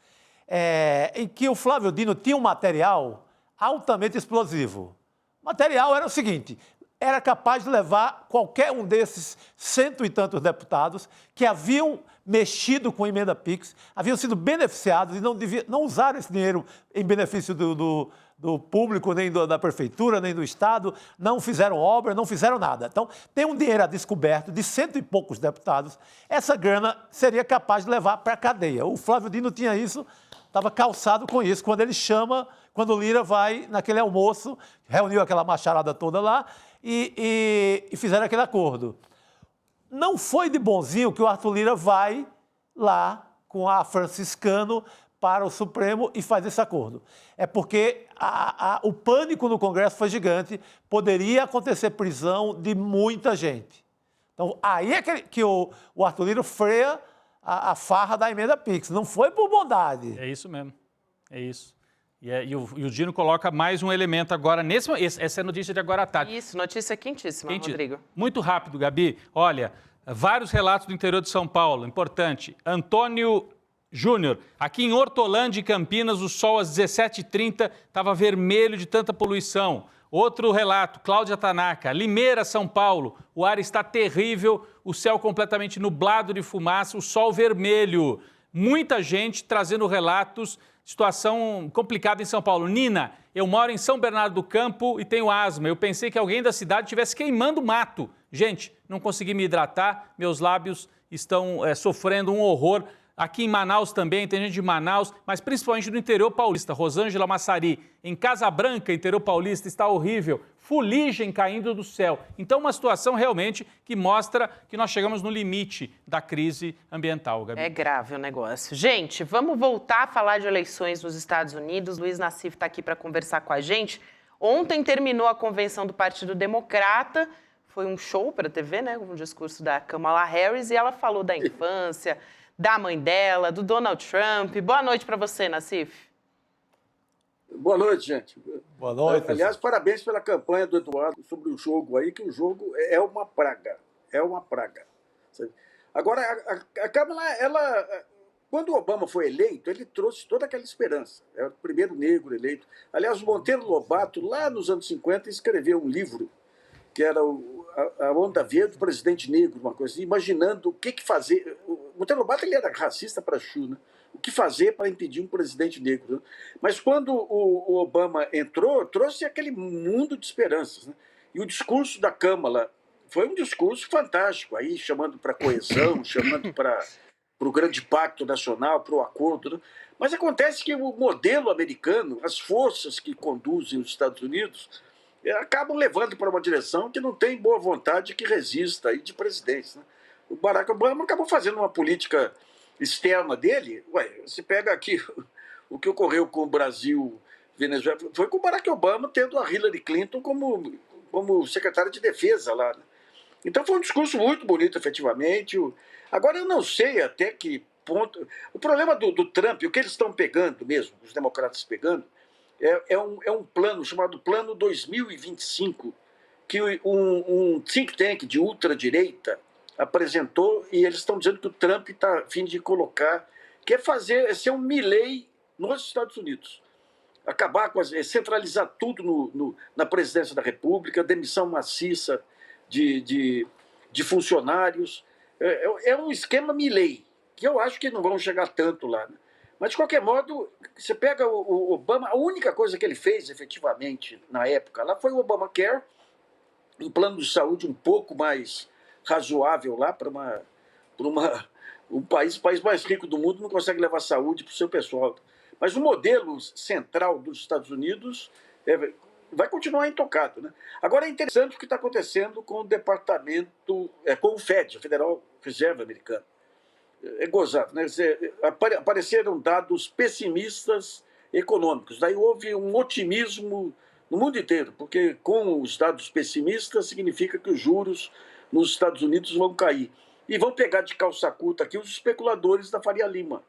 Em que o Flávio Dino tinha um material altamente explosivo. O material era o seguinte... era capaz de levar qualquer um desses 100 e tantos deputados que haviam mexido com a emenda PIX, haviam sido beneficiados e não usaram esse dinheiro em benefício do público, nem da prefeitura, nem do Estado, não fizeram obra, não fizeram nada. Então, tem um dinheiro a descoberto de 100 e poucos deputados, essa grana seria capaz de levar para a cadeia. O Flávio Dino tinha isso, estava calçado com isso, quando o Lira vai naquele almoço, reuniu aquela macharada toda lá, e fizeram aquele acordo. Não foi de bonzinho que o Arthur Lira vai lá com a Franciscano para o Supremo e faz esse acordo. É porque o pânico no Congresso foi gigante, poderia acontecer prisão de muita gente. Então, aí é que o Arthur Lira freia a farra da emenda PIX. Não foi por bondade. É isso mesmo, é isso. E o Dino coloca mais um elemento agora, essa é a notícia de agora à tarde. Isso, notícia quentíssima, Rodrigo. Muito rápido, Gabi. Olha, vários relatos do interior de São Paulo, importante. Antônio Júnior, aqui em Hortolândia e Campinas, o sol às 17h30 estava vermelho de tanta poluição. Outro relato, Cláudia Tanaka, Limeira, São Paulo, o ar está terrível, o céu completamente nublado de fumaça, o sol vermelho. Muita gente trazendo relatos, situação complicada em São Paulo. Nina, eu moro em São Bernardo do Campo e tenho asma. Eu pensei que alguém da cidade estivesse queimando mato. Gente, não consegui me hidratar, meus lábios estão sofrendo um horror. Aqui em Manaus também, tem gente de Manaus, mas principalmente do interior paulista. Rosângela Massari, em Casa Branca, interior paulista, está horrível. Fuligem caindo do céu. Então, uma situação realmente que mostra que nós chegamos no limite da crise ambiental, Gabi. É grave o negócio. Gente, vamos voltar a falar de eleições nos Estados Unidos. Luiz Nassif está aqui para conversar com a gente. Ontem terminou a convenção do Partido Democrata. Foi um show para a TV, né? Um discurso da Kamala Harris. E ela falou da infância, da mãe dela, do Donald Trump. Boa noite para você, Nassif. Boa noite, gente. Boa noite. Aliás, parabéns pela campanha do Eduardo sobre o jogo aí, que o jogo é uma praga. É uma praga. Agora, a Kamala, quando o Obama foi eleito, ele trouxe toda aquela esperança. É o primeiro negro eleito. Aliás, o Monteiro Lobato, lá nos anos 50, escreveu um livro que era a Onda Verde do Presidente Negro, uma coisa assim, imaginando o que fazer. O Monteiro Lobato ele era racista para chu, né? O que fazer para impedir um presidente negro. Né? Mas quando o Obama entrou, trouxe aquele mundo de esperanças. Né? E o discurso da Kamala foi um discurso fantástico, aí chamando para coesão, chamando para o grande pacto nacional, para o acordo. Né? Mas acontece que o modelo americano, as forças que conduzem os Estados Unidos, acabam levando para uma direção que não tem boa vontade que resista aí de presidentes. Né? O Barack Obama acabou fazendo uma política externa dele. Você pega aqui o que ocorreu com o Brasil, Venezuela, foi com o Barack Obama tendo a Hillary Clinton como secretária de defesa lá. Né? Então foi um discurso muito bonito, efetivamente. Agora eu não sei até que ponto... O problema do Trump, o que eles estão pegando mesmo, os democratas pegando, é um plano chamado Plano 2025, que um think tank de ultradireita apresentou, e eles estão dizendo que o Trump está a fim de colocar, quer ser um Milley nos Estados Unidos. Acabar com centralizar tudo na presidência da República, demissão maciça de funcionários. É um esquema Milley, que eu acho que não vão chegar tanto lá. Né? Mas, de qualquer modo, você pega o Obama, a única coisa que ele fez, efetivamente, na época, lá foi o Obamacare, um plano de saúde um pouco mais razoável lá para um país mais rico do mundo, não consegue levar saúde para o seu pessoal. Mas o modelo central dos Estados Unidos vai continuar intocado. Né? Agora é interessante o que está acontecendo com o departamento, com o FED, o Federal Reserve americano. É gozado, né? Apareceram dados pessimistas econômicos. Daí houve um otimismo no mundo inteiro, porque com os dados pessimistas significa que os juros nos Estados Unidos vão cair. E vão pegar de calça curta aqui os especuladores da Faria Lima,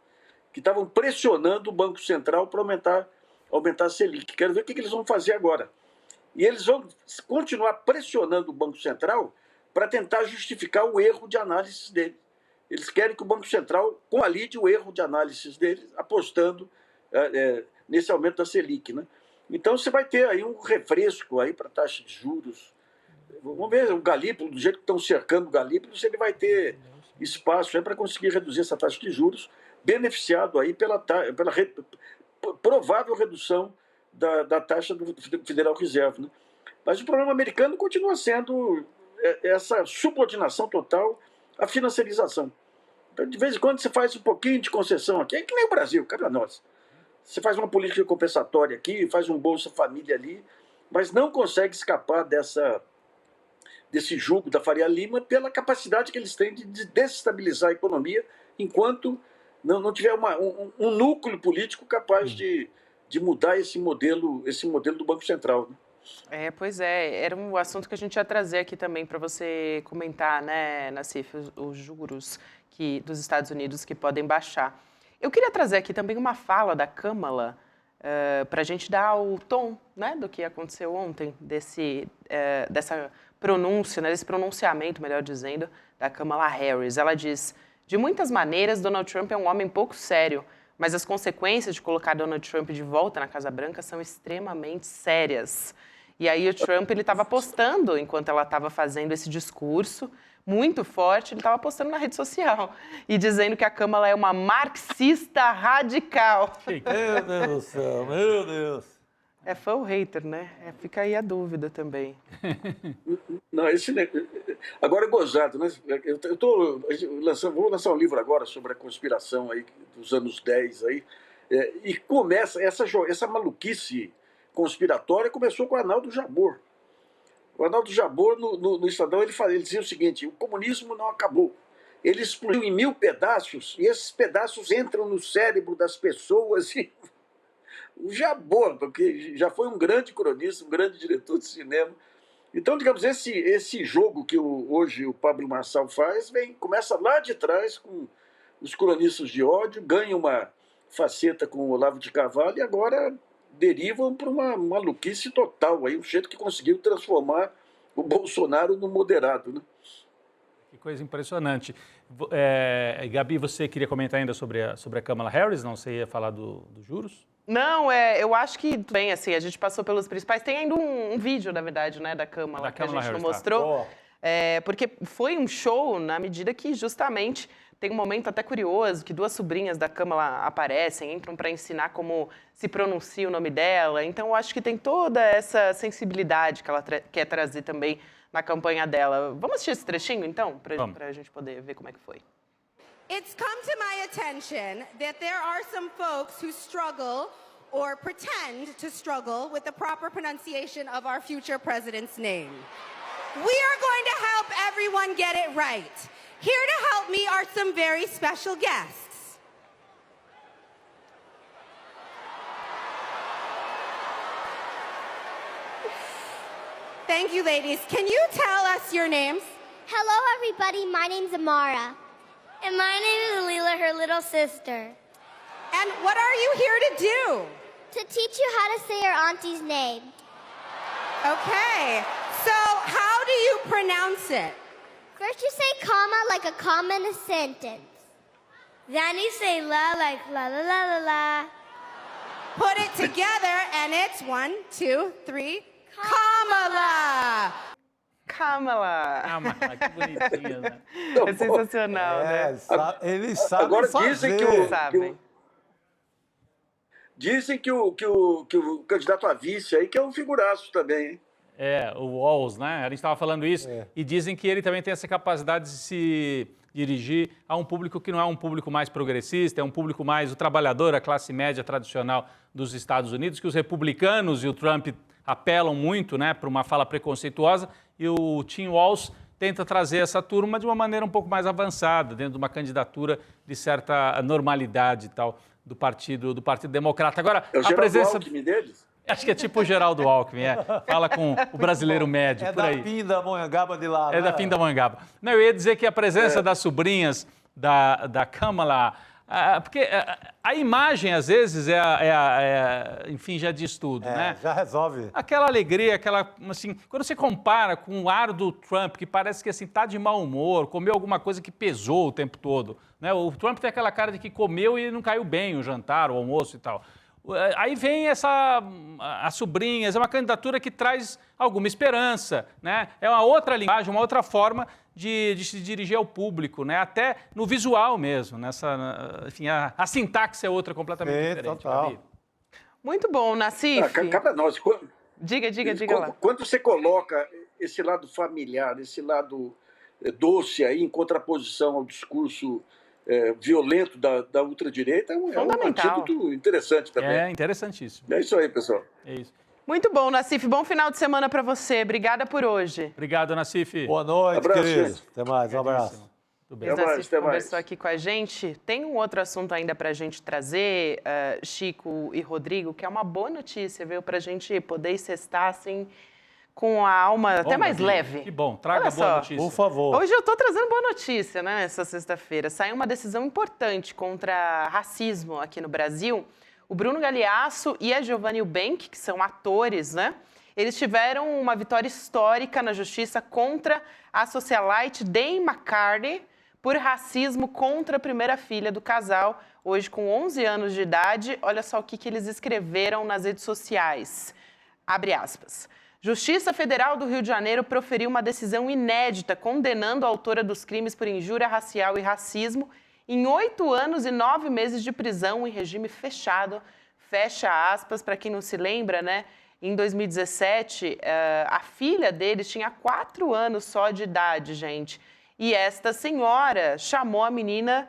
que estavam pressionando o Banco Central para aumentar a Selic. Quero ver o que eles vão fazer agora. E eles vão continuar pressionando o Banco Central para tentar justificar o erro de análise dele. Eles querem que o Banco Central convalide o erro de análise deles, apostando nesse aumento da Selic. Né? Então você vai ter aí um refresco aí para a taxa de juros. Vamos ver o Galípolo, do jeito que estão cercando o Galípolo, se ele vai ter espaço para conseguir reduzir essa taxa de juros, beneficiado aí pela provável redução da taxa do Federal Reserve. Né? Mas o problema americano continua sendo essa subordinação total à financiarização. Então, de vez em quando você faz um pouquinho de concessão aqui, é que nem o Brasil, cara nossa. Você faz uma política compensatória aqui, faz um Bolsa Família ali, mas não consegue escapar desse jugo da Faria Lima pela capacidade que eles têm de desestabilizar a economia enquanto não tiver um núcleo político capaz de mudar esse modelo do Banco Central. Né? Pois é. Era um assunto que a gente ia trazer aqui também para você comentar, né, Nassif, os juros dos Estados Unidos que podem baixar. Eu queria trazer aqui também uma fala da Kamala para a gente dar o tom, né, do que aconteceu ontem, dessa pronúncia, né, desse pronunciamento, melhor dizendo, da Kamala Harris. Ela diz: de muitas maneiras, Donald Trump é um homem pouco sério, mas as consequências de colocar Donald Trump de volta na Casa Branca são extremamente sérias. E aí o Trump estava postando, enquanto ela estava fazendo esse discurso muito forte, ele estava postando na rede social e dizendo que a Kamala é uma marxista radical. Meu Deus do céu, meu Deus. É fã ou hater, né? Fica aí a dúvida também. Não, agora é gozado, né? Vou lançar um livro agora sobre a conspiração aí dos anos 10 aí, e começa essa maluquice conspiratória começou com o Arnaldo Jabor. O Arnaldo Jabor, no Estadão, ele dizia o seguinte: o comunismo não acabou. Ele explodiu em 1000 pedaços, e esses pedaços entram no cérebro das pessoas. E o Jabor, porque já foi um grande cronista, um grande diretor de cinema. Então, digamos, esse jogo que hoje o Pablo Marçal faz, começa lá de trás com os cronistas de ódio, ganha uma faceta com o Olavo de Carvalho e agora derivam para uma maluquice total, aí, um jeito que conseguiu transformar o Bolsonaro no moderado, né? Que coisa impressionante. Gabi, você queria comentar ainda sobre a Kamala Harris? Não, você ia falar dos juros? Não, eu acho que, bem, assim, a gente passou pelos principais. Tem ainda um vídeo, na verdade, né, da Kamala, que a gente não mostrou. Porque foi um show na medida que, justamente, tem um momento até curioso que 2 sobrinhas da Kamala aparecem, entram para ensinar como se pronuncia o nome dela. Então, eu acho que tem toda essa sensibilidade que ela quer trazer também na campanha dela. Vamos assistir esse trechinho, então, para a gente poder ver como é que foi. It's come to my attention that there are some folks who struggle or pretend to struggle with the proper pronunciation of our future president's name. We are going to help everyone get it right. Here to help me are some very special guests. Thank you, ladies. Can you tell us your names? Hello, everybody. My name's Amara. And my name is Leela, her little sister. And what are you here to do? To teach you how to say your auntie's name. Okay. So, how do you pronounce it? First you say comma like a comma in a sentence. Then you say la like la la la la la. Put it together and it's 1, 2, 3, Kamala! Kamala! Que bonitinha, né? É sensacional, né? Eles sabem agora fazer. Dizem que o candidato a vice aí que é um figuraço também, hein? O Walz, né? A gente estava falando isso. E dizem que ele também tem essa capacidade de se dirigir a um público que não é um público mais progressista, é um público mais o trabalhador, a classe média tradicional dos Estados Unidos, que os republicanos e o Trump apelam muito, né, para uma fala preconceituosa, e o Tim Walz tenta trazer essa turma de uma maneira um pouco mais avançada, dentro de uma candidatura de certa normalidade e tal, do Partido Democrata. Agora, é o a presença... Alckmin deles? Acho que é tipo o Geraldo Alckmin, fala com o brasileiro médio, por aí. É da Pindamonhangaba de lá, É da Pindamonhangaba. Não, eu ia dizer que a presença das sobrinhas da Kamala, porque a imagem, às vezes, enfim, já diz tudo, né? Já resolve. Aquela alegria, assim, quando você compara com o ar do Trump, que parece que, assim, tá de mau humor, comeu alguma coisa que pesou o tempo todo, né? O Trump tem aquela cara de que comeu e não caiu bem o jantar, o almoço e tal. Aí vem as sobrinhas, é uma candidatura que traz alguma esperança, né? É uma outra linguagem, uma outra forma de se dirigir ao público, né? Até no visual mesmo, enfim, a sintaxe é outra completamente diferente. Total. Muito bom, Nassif. Cá para nós. Diga lá. Quando você coloca esse lado familiar, esse lado doce aí, em contraposição ao discurso violento da ultradireita, é um antídoto interessante também. É interessantíssimo. É isso aí, pessoal. É isso. Muito bom, Nassif. Bom final de semana para você. Obrigada por hoje. Obrigado, Nassif. Boa noite, abraço, querido. gente. Até mais, um abraço. Tudo bem. O Nassif conversou aqui com a gente. Tem um outro assunto ainda para a gente trazer, Chico e Rodrigo, que é uma boa notícia, viu? Para a gente poder sextar, assim, com a alma até mais leve. Que bom, traga boa notícia. Por favor. Hoje eu estou trazendo boa notícia, né, nessa sexta-feira. Saiu uma decisão importante contra racismo aqui no Brasil. O Bruno Galhaço e a Giovanna Eubank, que são atores, né, eles tiveram uma vitória histórica na justiça contra a socialite Dame McCartney por racismo contra a primeira filha do casal, hoje com 11 anos de idade. Olha só o que eles escreveram nas redes sociais. Abre aspas. Justiça Federal do Rio de Janeiro proferiu uma decisão inédita condenando a autora dos crimes por injúria racial e racismo em 8 anos e 9 meses de prisão em regime fechado, fecha aspas, para quem não se lembra, né? Em 2017, a filha deles tinha 4 anos só de idade, gente. E esta senhora chamou a menina,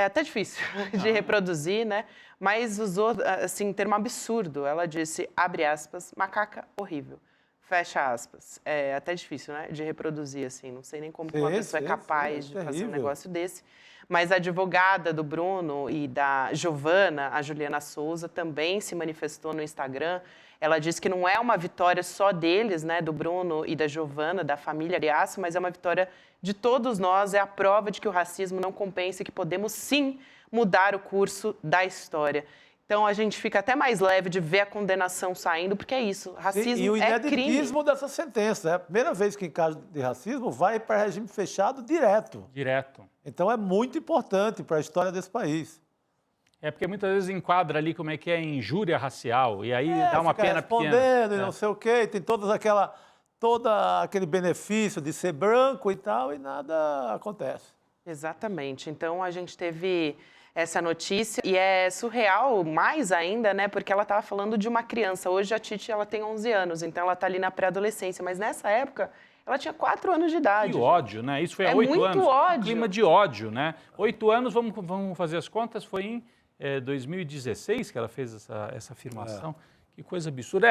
até difícil de reproduzir, né? Mas usou, assim, um termo absurdo. Ela disse, abre aspas, macaca horrível. Fecha aspas. É até difícil, né? De reproduzir, assim. Não sei nem como uma pessoa é capaz de fazer um negócio desse. Mas a advogada do Bruno e da Giovana, a Juliana Souza, também se manifestou no Instagram. Ela disse que não é uma vitória só deles, né? Do Bruno e da Giovana, da família Ariaço, mas é uma vitória de todos nós. É a prova de que o racismo não compensa e que podemos, sim, mudar o curso da história. Então, a gente fica até mais leve de ver a condenação saindo, porque é isso, racismo é crime. E o ineditismo dessa sentença. É a primeira vez que, em caso de racismo, vai para regime fechado direto. Direto. Então, é muito importante para a história desse país. É porque muitas vezes enquadra ali como é que é injúria racial, e aí dá uma pena pequena. Respondendo e não sei o quê, tem todo aquele benefício de ser branco e tal, e nada acontece. Exatamente. Então, a gente teve essa notícia e é surreal mais ainda, né? Porque ela estava falando de uma criança. Hoje a Titi, ela tem 11 anos, então ela está ali na pré-adolescência. Mas nessa época, ela tinha 4 anos de idade. Que ódio, né? Isso foi há 8 anos. É muito ódio. Um clima de ódio, né? 8 anos, vamos fazer as contas, foi em 2016 que ela fez essa afirmação. Que coisa absurda.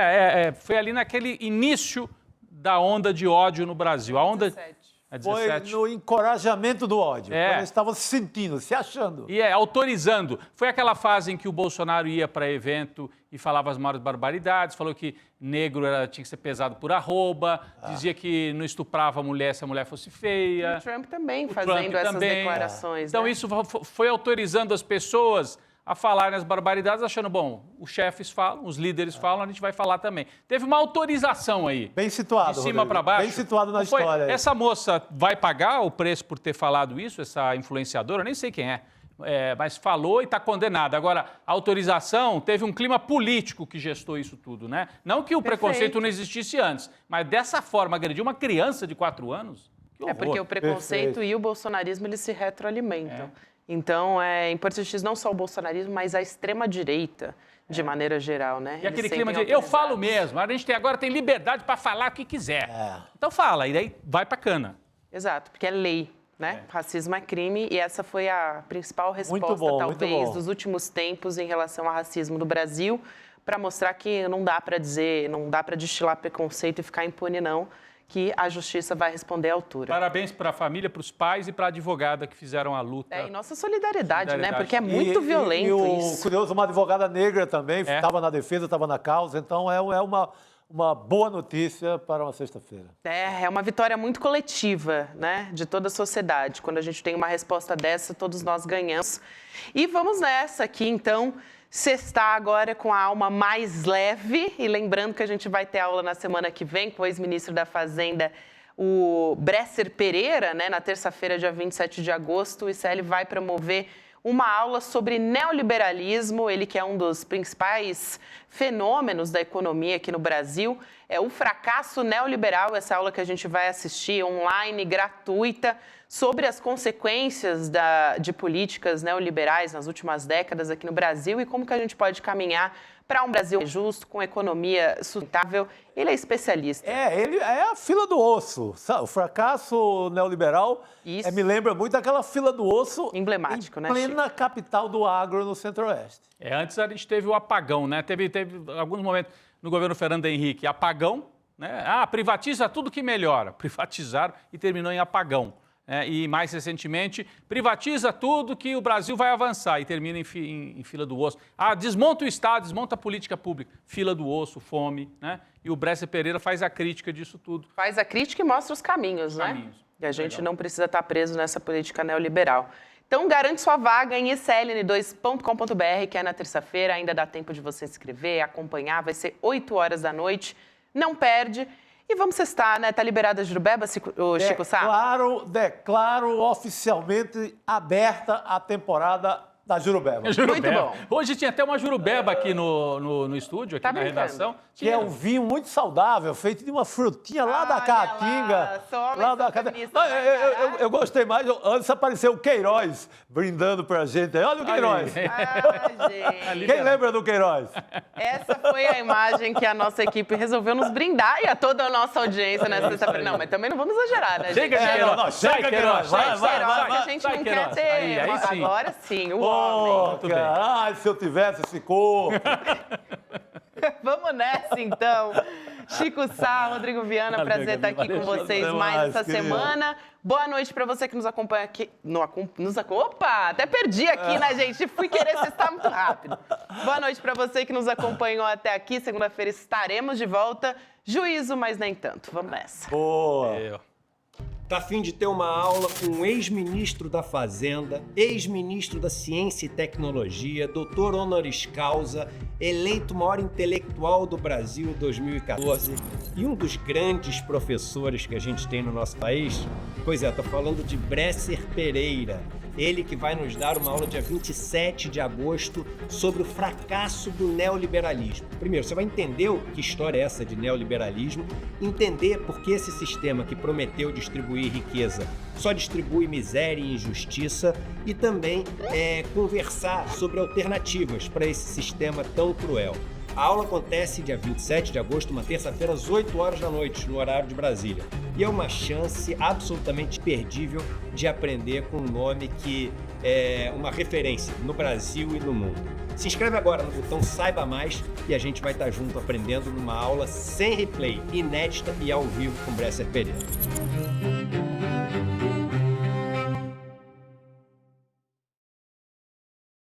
Foi ali naquele início da onda de ódio no Brasil. A onda... 17. Foi no encorajamento do ódio. Quando eles estavam se sentindo, se achando. E autorizando. Foi aquela fase em que o Bolsonaro ia para evento e falava as maiores barbaridades, falou que negro tinha que ser pesado por arroba, dizia que não estuprava a mulher se a mulher fosse feia. E o Trump também fazendo essas declarações. Então, né? isso foi autorizando as pessoas a falarem as barbaridades, achando, bom, os chefes falam, os líderes falam, a gente vai falar também. Teve uma autorização aí. Bem situado, de cima para baixo. Bem situado na história. Aí. Essa moça vai pagar o preço por ter falado isso, essa influenciadora, eu nem sei quem mas falou e está condenada. Agora, a autorização, teve um clima político que gestou isso tudo, né? Não que o preconceito não existisse antes, mas dessa forma, agredir uma criança de 4 anos, que horror. É porque o preconceito e o bolsonarismo, eles se retroalimentam. Então, é importante não só o bolsonarismo, mas a extrema-direita, de maneira geral, né? E aquele clima de, eu falo mesmo, a gente agora tem liberdade para falar o que quiser. Então fala, e daí vai para cana. Exato, porque é lei, né? Racismo é crime, e essa foi a principal resposta, talvez, dos últimos tempos em relação ao racismo no Brasil, para mostrar que não dá para dizer, não dá para destilar preconceito e ficar impune, não, que a justiça vai responder à altura. Parabéns para a família, para os pais e para a advogada que fizeram a luta. E nossa solidariedade, né? Porque é muito violento isso. Curioso, uma advogada negra também, estava na defesa, estava na causa, então é uma boa notícia para uma sexta-feira. É uma vitória muito coletiva, né? De toda a sociedade. Quando a gente tem uma resposta dessa, todos nós ganhamos. E vamos nessa aqui, então. Sextar agora com a alma mais leve, e lembrando que a gente vai ter aula na semana que vem com o ex-ministro da Fazenda, o Bresser Pereira, né? Na terça-feira, dia 27 de agosto, o ICL vai promover uma aula sobre neoliberalismo, ele que é um dos principais fenômenos da economia aqui no Brasil, é o fracasso neoliberal, essa aula que a gente vai assistir online, gratuita, sobre as consequências de políticas neoliberais nas últimas décadas aqui no Brasil e como que a gente pode caminhar para um Brasil justo, com economia sustentável. Ele é especialista. Ele é a fila do osso. O fracasso neoliberal me lembra muito aquela fila do osso emblemático, em plena capital do agro no Centro-Oeste. Antes a gente teve o apagão, né? Teve alguns momentos no governo Fernando Henrique, apagão, né? Privatiza tudo que melhora. Privatizaram e terminou em apagão. E mais recentemente, privatiza tudo que o Brasil vai avançar e termina em fila do osso. Desmonta o Estado, desmonta a política pública. Fila do osso, fome, né? E o Bresser Pereira faz a crítica disso tudo. Faz a crítica e mostra os caminhos, né? E a gente não precisa estar preso nessa política neoliberal. Então, garante sua vaga em icln2.com.br, que é na terça-feira. Ainda dá tempo de você se inscrever, acompanhar. Vai ser 8 horas da noite. Não perde. E vamos sextar, né? Tá liberada a Jurubeba, Chico Sá? Declaro oficialmente aberta a temporada Da Jurubeba. Jurubeba. Muito bom. Hoje tinha até uma jurubeba aqui no estúdio, aqui Tá na brincando? redação. Que é um vinho muito saudável, feito de uma frutinha lá da Olha Caatinga. lá, sou homem Lá da socorrista, Caatinga. vai, Eu gostei mais, antes apareceu o Queiroz brindando pra gente. Olha o Queiroz. Gente. Quem lembra do Queiroz? Essa foi a imagem que a nossa equipe resolveu nos brindar e a toda a nossa audiência nessa sexta-feira. Não, mas também não vamos exagerar, né, Chega, gente? Queiroz. Chega, Queiroz. Vai, Que a gente Sai, não Queiroz. quer ter. Aí sim. Agora sim, o Pô, homem. Muito bem. cara, ai, se eu tivesse esse corpo. Vamos nessa, então. Chico Sá, Rodrigo Viana, Valeu, prazer estar aqui Gabi, com valeu. vocês Até mais mais, essa querido. semana. Boa noite para você que nos acompanha aqui. Opa, até perdi aqui, né, gente? Fui querer cestar muito rápido. Boa noite para você que nos acompanhou até aqui. Segunda-feira estaremos de volta. Juízo, mas nem tanto. Vamos nessa. Boa. Tá a fim de ter uma aula com o ex-ministro da Fazenda, ex-ministro da Ciência e Tecnologia, doutor honoris causa, eleito maior intelectual do Brasil em 2014 e um dos grandes professores que a gente tem no nosso país? Pois é, tô falando de Bresser Pereira. Ele que vai nos dar uma aula dia 27 de agosto sobre o fracasso do neoliberalismo. Primeiro, você vai entender que história é essa de neoliberalismo, entender por que esse sistema que prometeu distribuir riqueza só distribui miséria e injustiça e também conversar sobre alternativas para esse sistema tão cruel. A aula acontece dia 27 de agosto, uma terça-feira, às 8 horas da noite, no horário de Brasília. E é uma chance absolutamente imperdível de aprender com um nome que é uma referência no Brasil e no mundo. Se inscreve agora no botão Saiba Mais e a gente vai estar junto aprendendo numa aula sem replay, inédita e ao vivo com Bresser Pereira.